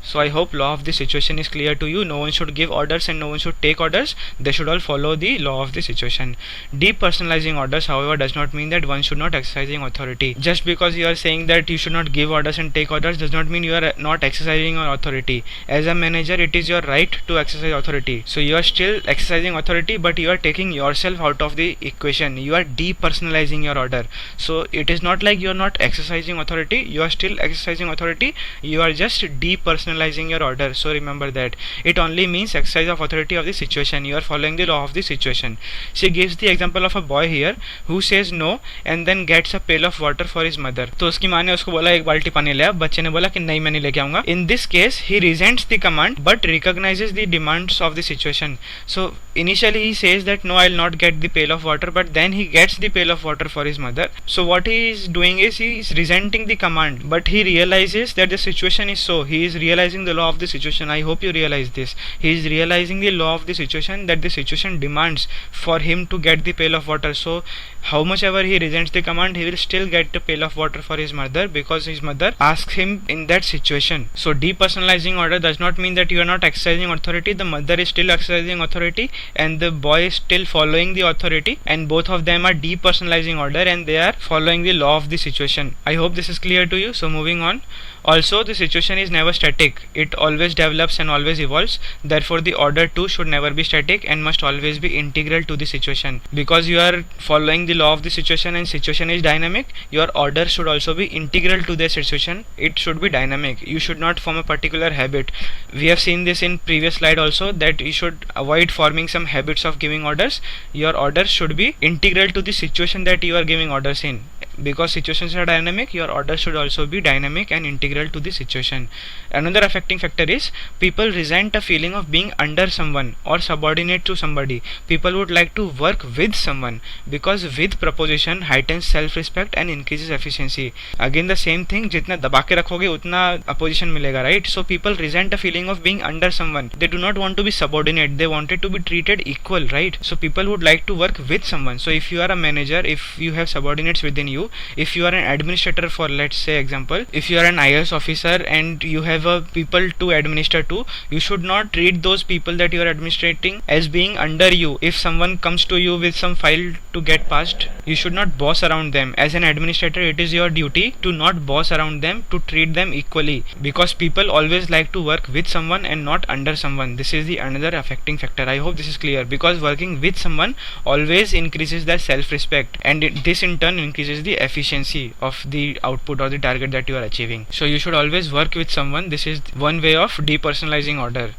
So I hope law of the situation is clear to you. No one should give orders and no one should take orders. They should all follow the law of the situation. Depersonalizing orders, however, does not mean that one should not exercising authority. Just because you are saying that you should not give orders and take orders does not mean you are not exercising your authority. As a manager, it is your right to exercise authority. So you are still exercising authority, but you are taking yourself out of the equation. You are depersonalizing your order. So it is not like you are not exercising authority. You are still exercising authority. You are just depersonalizing your order. So remember that it only means exercise of authority of the situation. You are following the law of the situation. She gives the example of a boy here who says no and then gets a pail of water for his mother. तो उसकी माँ ने उसको बोला एक बाल्टी पानी ले आ, बच्चे ने बोला कि नहीं मैं नहीं लेके आऊंगा. In this case he resents the command but recognizes the demands of the situation. So initially he says that no, I'll not get the pail of water, but then he gets the pail of water for his mother. So what he is doing is he is resenting the command, but he realizes that the situation is so. He is realizing the law of the situation. I hope you realize this. He is realizing the law of the situation, that the situation demands for him to get the pail of water. So how much ever he resents the command, he will still get the pail of water for his mother because his mother asks him in that situation. So depersonalizing order does not mean that you are not exercising authority. The mother is still exercising authority and the boy is still following the authority, and both of them are depersonalizing order and they are following the law of the situation. I hope this is clear to you. So moving on. Also, the situation is never static. It always develops and always evolves. Therefore, the order too should never be static and must always be integral to the situation. Because you are following the law of the situation and situation is dynamic, your order should also be integral to the situation. It should be dynamic. You should not form a particular habit. We have seen this in previous slide also, that you should avoid forming some habits of giving orders. Your orders should be integral to the situation that you are giving orders in. Because situations are dynamic, your order should also be dynamic and integral to the situation. Another affecting factor is people resent a feeling of being under someone or subordinate to somebody. People would like to work with someone because with proposition heightens self-respect and increases efficiency. Again the same thing, जितना दबा के रखोगे उतना opposition मिलेगा, right? So people resent a feeling of being under someone. They do not want to be subordinate. They wanted to be treated equal, right? So people would like to work with someone. So if you are a manager, if you have subordinates within you, if you are an administrator, for let's say example, if you are an IAS officer and you have a people to administer to, you should not treat those people that you are administrating as being under you. If someone comes to you with some file to get passed, you should not boss around them. As an administrator, it is your duty to not boss around them, to treat them equally, because people always like to work with someone and not under someone. This is the another affecting factor. I hope this is clear, because working with someone always increases their self-respect, and this in turn increases the efficiency of the output or the target that you are achieving. So you should always work with someone. This is one way of depersonalizing order.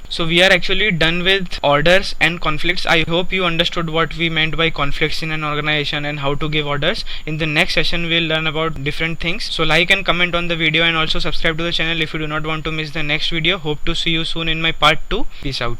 So we are actually done with orders and conflicts. I hope you understood what we meant by conflicts in an organization and how to give orders. In the next session we'll learn about different things. So like and comment on the video and also subscribe to the channel if you do not want to miss the next video. Hope to see you soon in my part 2. Peace out.